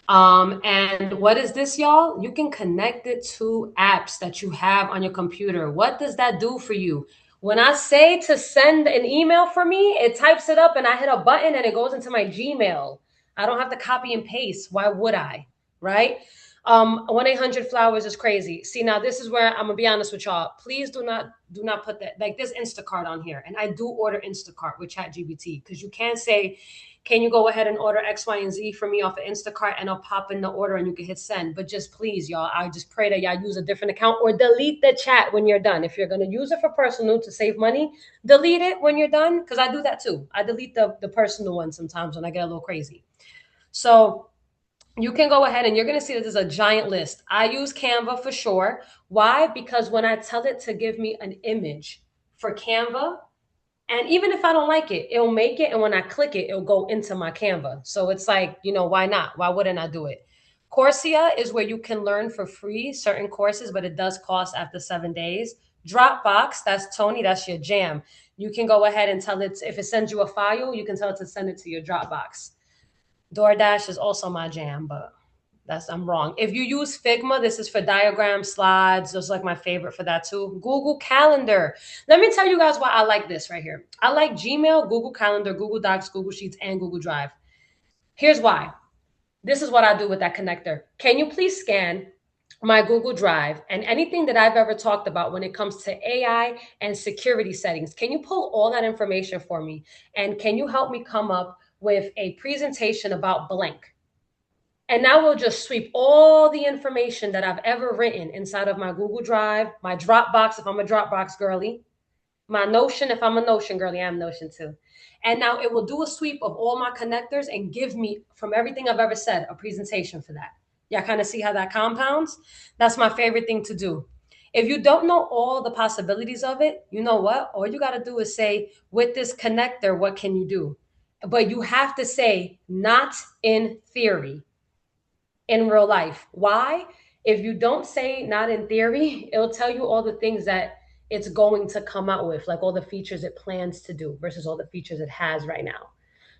And what is this, y'all? You can connect it to apps that you have on your computer. What does that do for you? When I say to send an email for me, it types it up and I hit a button and it goes into my Gmail. I don't have to copy and paste. Why would I? Right? 1-800-Flowers is crazy. See, now this is where I'm gonna be honest with y'all. Please do not put that like this Instacart on here. And I do order Instacart with ChatGPT because you can't say, can you go ahead and order X, Y, and Z for me off of Instacart and I'll pop in the order and you can hit send. But just please, y'all, I just pray that y'all use a different account or delete the chat when you're done. If you're going to use it for personal to save money, delete it when you're done. Because I do that too. I delete the personal one sometimes when I get a little crazy. So you can go ahead and you're going to see that there's a giant list. I use Canva for sure. Why? Because when I tell it to give me an image for Canva, and even if I don't like it, it'll make it. And when I click it, it'll go into my Canva. So it's like, why not? Why wouldn't I do it? Coursera is where you can learn for free certain courses, but it does cost after 7 days. Dropbox, that's Tony, that's your jam. You can go ahead and tell it, if it sends you a file, you can tell it to send it to your Dropbox. DoorDash is also my jam, but I'm wrong. If you use Figma, this is for diagram slides. Those are like my favorite for that too. Google Calendar. Let me tell you guys why I like this right here. I like Gmail, Google Calendar, Google Docs, Google Sheets, and Google Drive. Here's why. This is what I do with that connector. Can you please scan my Google Drive and anything that I've ever talked about when it comes to AI and security settings? Can you pull all that information for me? And can you help me come up with a presentation about blank? And now we'll just sweep all the information that I've ever written inside of my Google Drive, my Dropbox, if I'm a Dropbox girly, my Notion. If I'm a Notion girly, I'm Notion too. And now it will do a sweep of all my connectors and give me, from everything I've ever said, a presentation for that. Y'all kind of see how that compounds? That's my favorite thing to do. If you don't know all the possibilities of it, you know what? All you got to do is say, with this connector, what can you do? But you have to say, not in theory, in real life. Why? If you don't say not in theory, it'll tell you all the things that it's going to come out with, like all the features it plans to do versus all the features it has right now.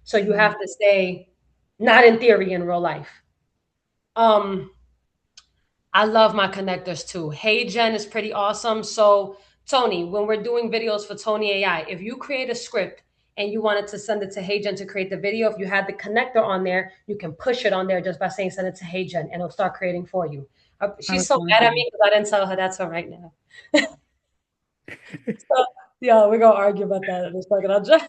So you have to say not in theory, in real life. Um, I love my connectors too. Hey Jen is pretty awesome. So Tony, when we're doing videos for Tony AI, if you create a script and you wanted to send it to Hey Jen to create the video, if you had the connector on there, you can push it on there just by saying send it to Hey Jen and it'll start creating for you. She's so mad at me because I didn't tell her that's all right now. So, yeah, we're gonna argue about that in a second. I'll just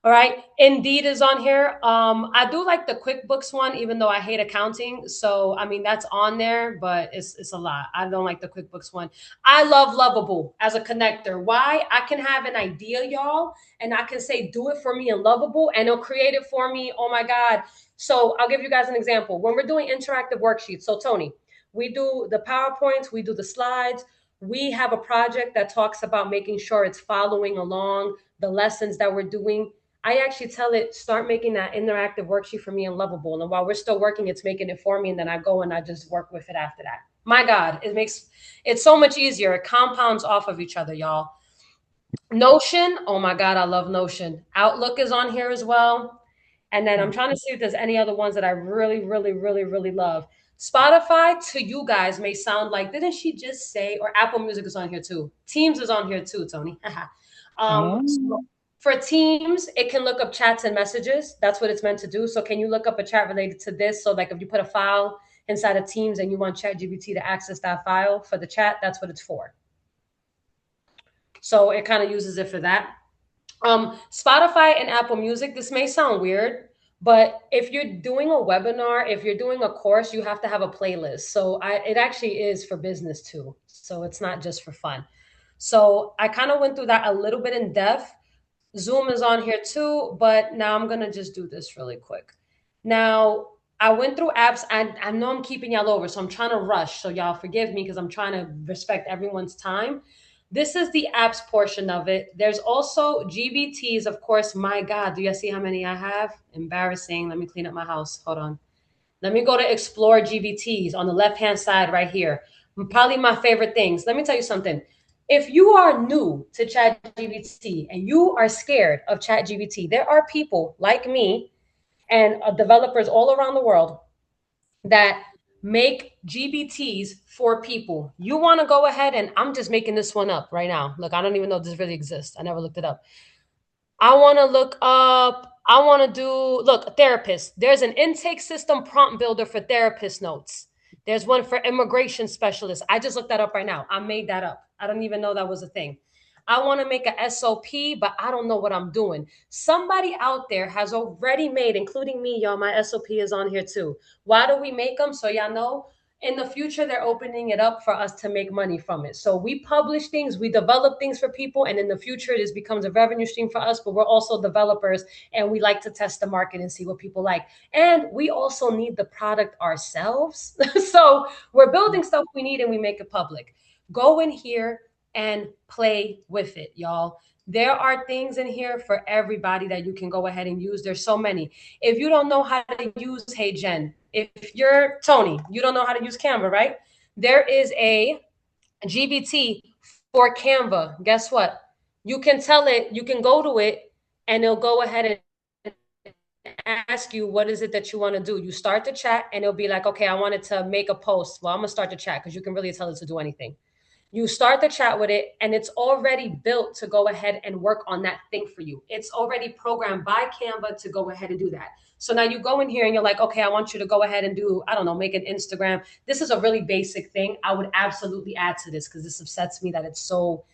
all right. Indeed is on here. I do like the QuickBooks one, even though I hate accounting. So I mean that's on there, but it's a lot. I don't like the QuickBooks one. I love Lovable as a connector. Why? I can have an idea, y'all, and I can say, do it for me in Lovable, and it'll create it for me. Oh my God. So I'll give you guys an example. When we're doing interactive worksheets, so Tony, we do the PowerPoints, we do the slides. We have a project that talks about making sure it's following along the lessons that we're doing. I actually tell it, start making that interactive worksheet for me in Lovable. And while we're still working, it's making it for me. And then I go and I just work with it after that. My God, it makes it so much easier. It compounds off of each other, y'all. Notion, oh my God, I love Notion. Outlook is on here as well. And then I'm trying to see if there's any other ones that I really, really, really, really love. Spotify to you guys may sound like, didn't she just say, or Apple Music is on here too. Teams is on here too, Tony. So for Teams, it can look up chats and messages. That's what it's meant to do. So can you look up a chat related to this? So like if you put a file inside of Teams and you want ChatGPT to access that file for the chat, that's what it's for. So it kind of uses it for that. Spotify and Apple Music, this may sound weird, but if you're doing a webinar, if you're doing a course, you have to have a playlist. So it actually is for business too. So it's not just for fun. So I kind of went through that a little bit in depth. Zoom is on here too, but now I'm going to just do this really quick. Now, I went through apps. I know I'm keeping y'all over, so I'm trying to rush. So y'all forgive me because I'm trying to respect everyone's time. This is the apps portion of it. There's also GBTs, of course. My God, do you see how many I have? Embarrassing. Let me clean up my house. Hold on. Let me go to explore GBTs on the left-hand side right here. Probably my favorite things. Let me tell you something. If you are new to ChatGPT and you are scared of ChatGPT, there are people like me and developers all around the world that make GBTs for people. You want to go ahead and I'm just making this one up right now. Look, I don't even know if this really exists. I never looked it up. I want to look up, I want to do, look, therapist. There's an intake system prompt builder for therapist notes. There's one for immigration specialists. I just looked that up right now. I made that up. I don't even know that was a thing. I want to make a SOP, but I don't know what I'm doing. Somebody out there has already made, including me, y'all, my SOP is on here too. Why do we make them? So y'all know in the future, they're opening it up for us to make money from it. So we publish things, we develop things for people, and in the future, it becomes a revenue stream for us. But we're also developers, and we like to test the market and see what people like. And we also need the product ourselves. So we're building stuff we need, and we make it public. Go in here and play with it, y'all. There are things in here for everybody that you can go ahead and use. There's so many. If you don't know how to use Hey Jen, if you're Tony, you don't know how to use Canva, right? There is a GBT for Canva. Guess what? You can tell it, you can go to it, and it'll go ahead and ask you what is it that you want to do. You start the chat, and it'll be like, okay, I wanted to make a post. Well, I'm gonna start the chat because you can really tell it to do anything. You start the chat with it, and it's already built to go ahead and work on that thing for you. It's already programmed by Canva to go ahead and do that. So now you go in here and you're like, okay, I want you to go ahead and do, I don't know, make an Instagram. This is a really basic thing. I would absolutely add to this because this upsets me that it's so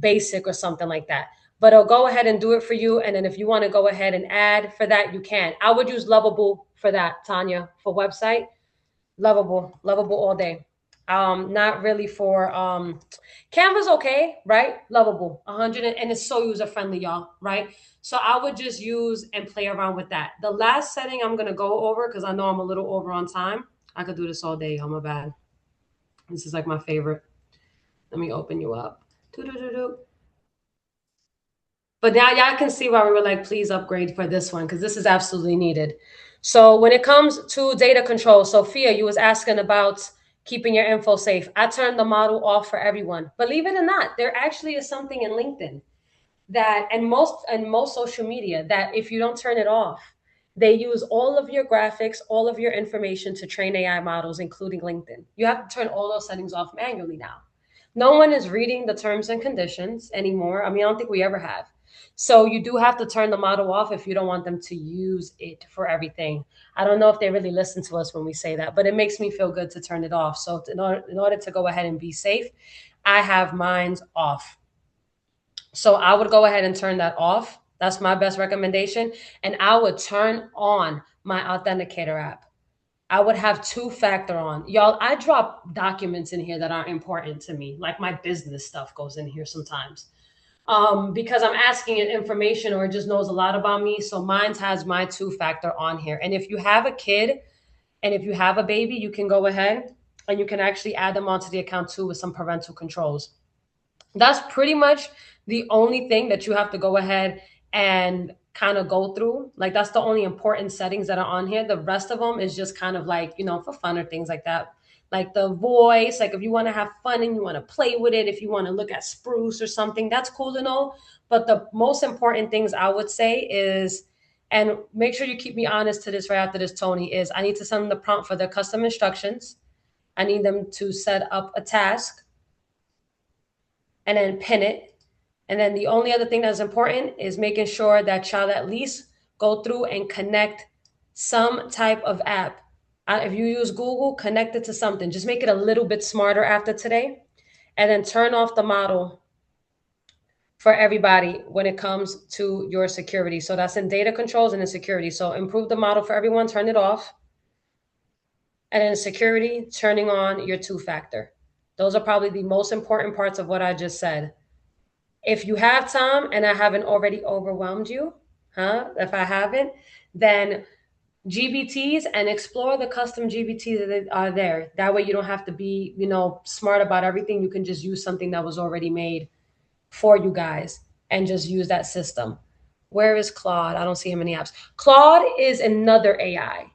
basic or something like that. But I'll go ahead and do it for you. And then if you want to go ahead and add for that, you can. I would use Lovable for that, Tanya, for website. Lovable all day. Not really for Canva's okay, right? Lovable, 100, and it's so user friendly, y'all, right? So I would just use and play around with that. The last setting I'm gonna go over because I know I'm a little over on time. I could do this all day. Oh my bad. This is like my favorite. Let me open you up. Doo-doo-doo-doo. But now y'all can see why we were like, please upgrade for this one because this is absolutely needed. So when it comes to data control, Sophia, you was asking about keeping your info safe. I turned the model off for everyone. Believe it or not, there actually is something in LinkedIn that and most social media that if you don't turn it off, they use all of your graphics, all of your information to train AI models, including LinkedIn. You have to turn all those settings off manually now. No one is reading the terms and conditions anymore. I mean, I don't think we ever have. So you do have to turn the model off if you don't want them to use it for everything. I don't know if they really listen to us when we say that, but it makes me feel good to turn it off. So in order to go ahead and be safe, I have mine's off. So I would go ahead and turn that off. That's my best recommendation. And I would turn on my authenticator app. I would have two-factor on. Y'all, I drop documents in here that aren't important to me. Like my business stuff goes in here sometimes. Because I'm asking it information or it just knows a lot about me. So mine has my two-factor on here. And if you have a kid and if you have a baby, you can go ahead and you can actually add them onto the account too with some parental controls. That's pretty much the only thing that you have to go ahead and kind of go through. Like that's the only important settings that are on here. The rest of them is just kind of like, for fun or things like that. Like the voice, like if you want to have fun and you want to play with it, if you want to look at spruce or something, that's cool to know. But the most important things I would say is, and make sure you keep me honest to this right after this, Tony, is I need to send them the prompt for their custom instructions. I need them to set up a task and then pin it. And then the only other thing that's important is making sure that y'all at least go through and connect some type of app. If you use Google, connect it to something. Just make it a little bit smarter after today. And then turn off the model for everybody when it comes to your security. So that's in data controls and in security. So improve the model for everyone, turn it off. And in security, turning on your two-factor. Those are probably the most important parts of what I just said. If you have time and I haven't already overwhelmed you, if I haven't, then GBTs and explore the custom GBTs that are there. That way you don't have to be, smart about everything. You can just use something that was already made for you guys and just use that system. Where is Claude? I don't see him in the apps. Claude is another AI.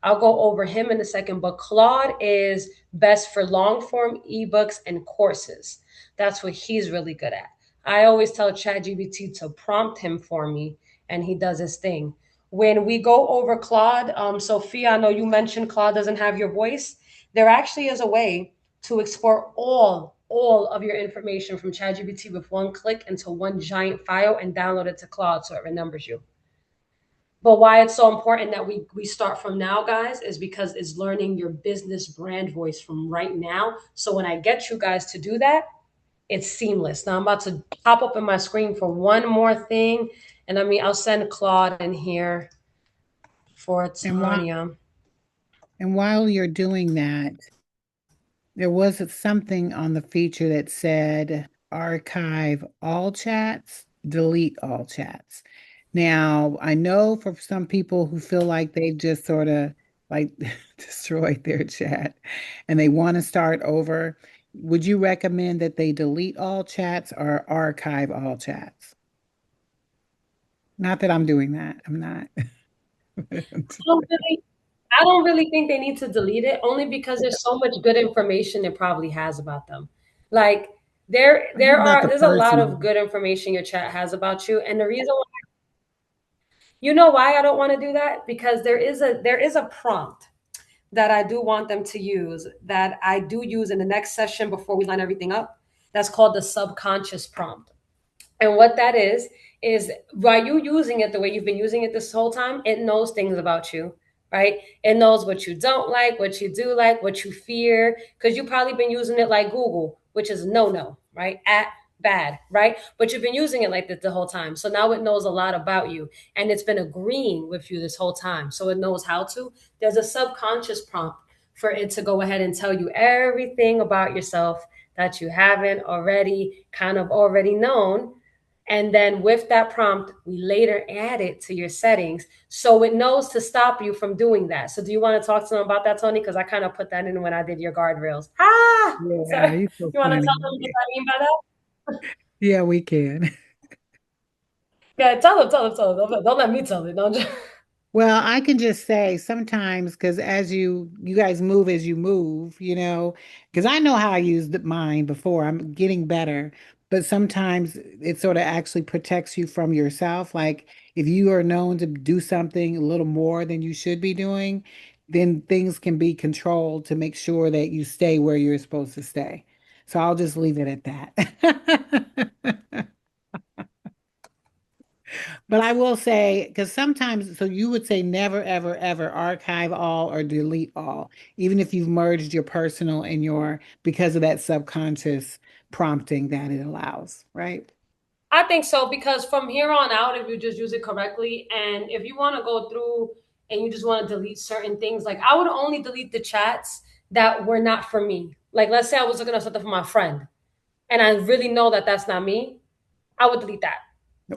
I'll go over him in a second, but Claude is best for long form ebooks and courses. That's what he's really good at. I always tell ChatGPT to prompt him for me, and he does his thing. When we go over Claude, Sophia, I know you mentioned Claude doesn't have your voice. There actually is a way to export all of your information from ChatGPT with one click into one giant file and download it to Claude so it remembers you. But why it's so important that we start from now, guys, is because it's learning your business brand voice from right now. So when I get you guys to do that, it's seamless. Now I'm about to pop up in my screen for one more thing. And I'll send Claude in here for And while, Tanya. and while you're doing that, there was something on the feature that said archive all chats, delete all chats. Now, I know for some people who feel like they've just sort of like destroyed their chat and they want to start over, would you recommend that they delete all chats or archive all chats? Not that I'm doing that. I'm not. I don't really think they need to delete it, only because there's so much good information it probably has about them. Like About the there's a lot person. of good information your chat has about you, and the reason why, you know why I don't want to do that, because there is a prompt that I do want them to use, that I do use in the next session before we line everything up. That's called the subconscious prompt. And what that is by you using it the way you've been using it this whole time, it knows things about you, right? It knows what you don't like, what you do like, what you fear, because you've probably been using it like Google, which is no, right? At bad, right? But you've been using it like that the whole time. So now it knows a lot about you, and it's been agreeing with you this whole time. So it knows how to. There's a subconscious prompt for it to go ahead and tell you everything about yourself that you haven't already kind of already known. And then with that prompt, we later add it to your settings so it knows to stop you from doing that. So do you want to talk to them about that, Tony? Because I kind of put that in when I did your guardrails. Ah, Yeah, sorry. you're so You want to funny. tell them what I mean by that? Yeah, we can. Yeah, tell them. Don't let me tell it. Don't just... Well, I can just say sometimes because as you guys move as you move, because I know how I used mine before. I'm getting better, but sometimes it sort of actually protects you from yourself. Like if you are known to do something a little more than you should be doing, then things can be controlled to make sure that you stay where you're supposed to stay. So I'll just leave it at that. But I will say, because sometimes, so you would say never, ever, ever archive all or delete all, even if you've merged your personal and your, because of that subconscious prompting that it allows, right? I think so because from here on out, if you just use it correctly, and if you want to go through and you just want to delete certain things, like I would only delete the chats that were not for me. Like let's say I was looking up something for my friend, and I really know that that's not me, I would delete that.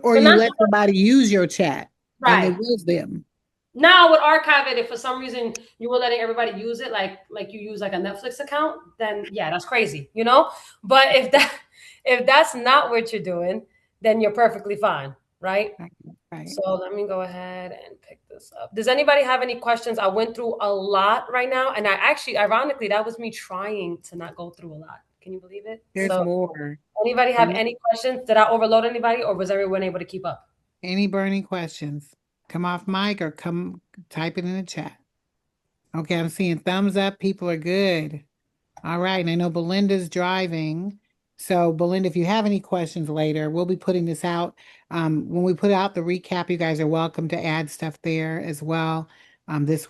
Or But you not let somebody use your chat and it right. was them. Now I would archive it if for some reason you were letting everybody use it, like you use like a Netflix account, then yeah, that's crazy, you know? But if that's not what you're doing, then you're perfectly fine, right? Right. Right. So let me go ahead and pick this up. Does anybody have any questions? I went through a lot right now, and I actually, ironically, that was me trying to not go through a lot. Can you believe it? There's So, more. anybody have any questions? Did I overload anybody, or was everyone able to keep up? Any burning questions? Come off mic or come type it in the chat. Okay, I'm seeing thumbs up. People are good. All right. And I know Belinda's driving. So, Belinda, if you have any questions later, we'll be putting this out. When we put out the recap, you guys are welcome to add stuff there as well. This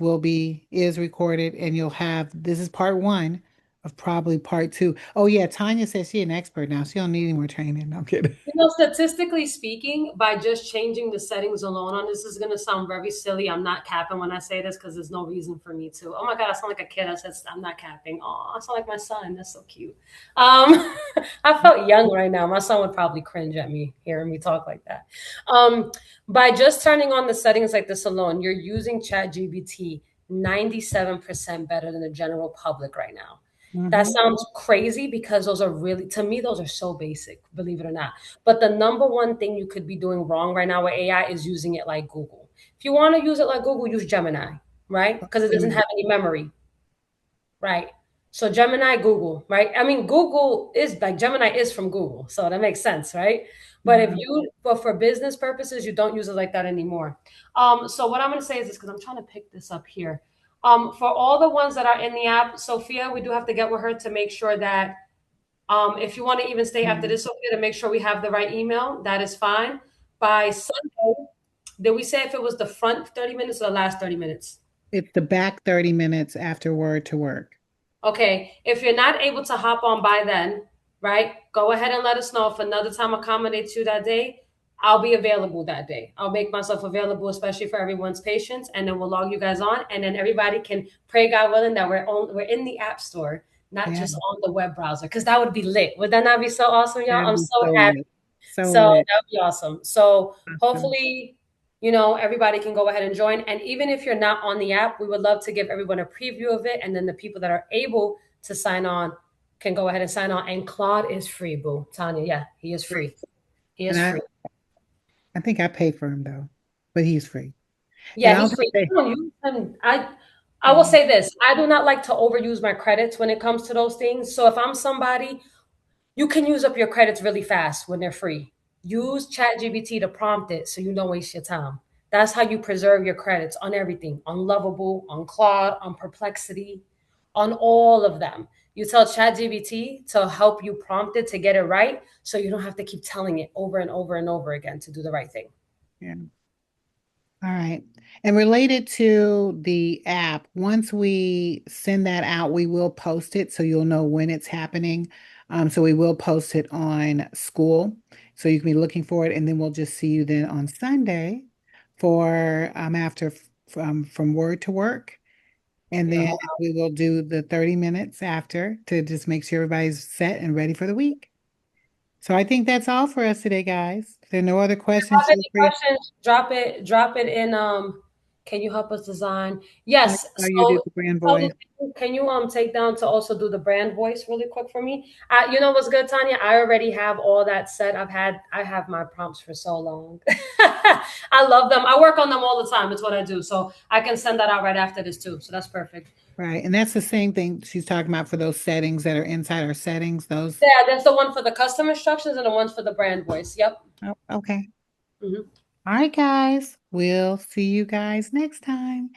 is recorded, and this is part one of probably part two. Oh, yeah. Tanya says she's an expert now. She don't need any more training. No, I'm kidding. You know, statistically speaking, by just changing the settings alone on this is going to sound very silly. I'm not capping when I say this because there's no reason for me to. Oh my God, I sound like a kid. I said, I'm not capping. Oh, I sound like my son. That's so cute. I felt young right now. My son would probably cringe at me hearing me talk like that. By just turning on the settings like this alone, you're using ChatGPT 97% better than the general public right now. That Mhm. sounds crazy because those are really, to me, those are so basic, believe it or not. But the number one thing you could be doing wrong right now with AI is using it like Google. If you want to use it like Google, use Gemini, right? Because it doesn't have any memory, right? So Gemini, Google, right? I mean, Google is like Gemini is from Google, so that makes sense, right? Mhm. But for business purposes, you don't use it like that anymore. So what I'm going to say is this because I'm trying to pick this up here. For all the ones that are in the app, Sophia, we do have to get with her to make sure that if you want to even stay after Mhm. this, Sophia, to make sure we have the right email, that is fine. By Sunday, did we say if it was the front 30 minutes or the last 30 minutes? It's the back 30 minutes after word to work. Okay, if you're not able to hop on by then, right, go ahead and let us know if another time accommodates you that day. I'll be available that day. I'll make myself available, especially for everyone's patience, and then we'll log you guys on, and then everybody can pray God willing that we're in the app store, not Yeah, just on the web browser, because that would be lit. Would that not be so awesome, y'all? that'd I'm be so so happy. lit. So So lit. that would be awesome. So Awesome. hopefully, everybody can go ahead and join. And even if you're not on the app, we would love to give everyone a preview of it, and then the people that are able to sign on can go ahead and sign on. And Claude is free, boo. Tanya, yeah, he is free. He And is free. I think I pay for him though, but he's free. And Yeah, I'll he's just free. say, I don't use him. I will yeah, say this. I do not like to overuse my credits when it comes to those things. So if I'm somebody, you can use up your credits really fast when they're free. Use ChatGPT to prompt it so you don't waste your time. That's how you preserve your credits on everything, on Lovable, on Claude, on Perplexity, on all of them. You tell ChatGPT to help you prompt it to get it right so you don't have to keep telling it over and over and over again to do the right thing. yeah. All right. And related to the app, once we send that out, we will post it so you'll know when it's happening. So we will post it on school. So you can be looking for it. And then we'll just see you then on Sunday for after from word to work. And Yeah, then hold we will do the 30 minutes after to just make sure everybody's set and ready for the week. So I think that's all for us today, guys. If there are no other questions, have feel any free. questions, drop it in can you help us design? I Yes. saw you did So the brand Sheldon, voice. can you take down to also do the brand voice really quick for me? You know what's good, Tanya? I already have all that set. I have my prompts for so long. I love them. I work on them all the time. It's what I do. So I can send that out right after this too. So that's perfect. Right. And that's the same thing she's talking about for those settings that are inside our settings. Those. Yeah, there's the one for the custom instructions and the ones for the brand voice. Yep. Oh, okay. Mhm. All right, guys. We'll see you guys next time.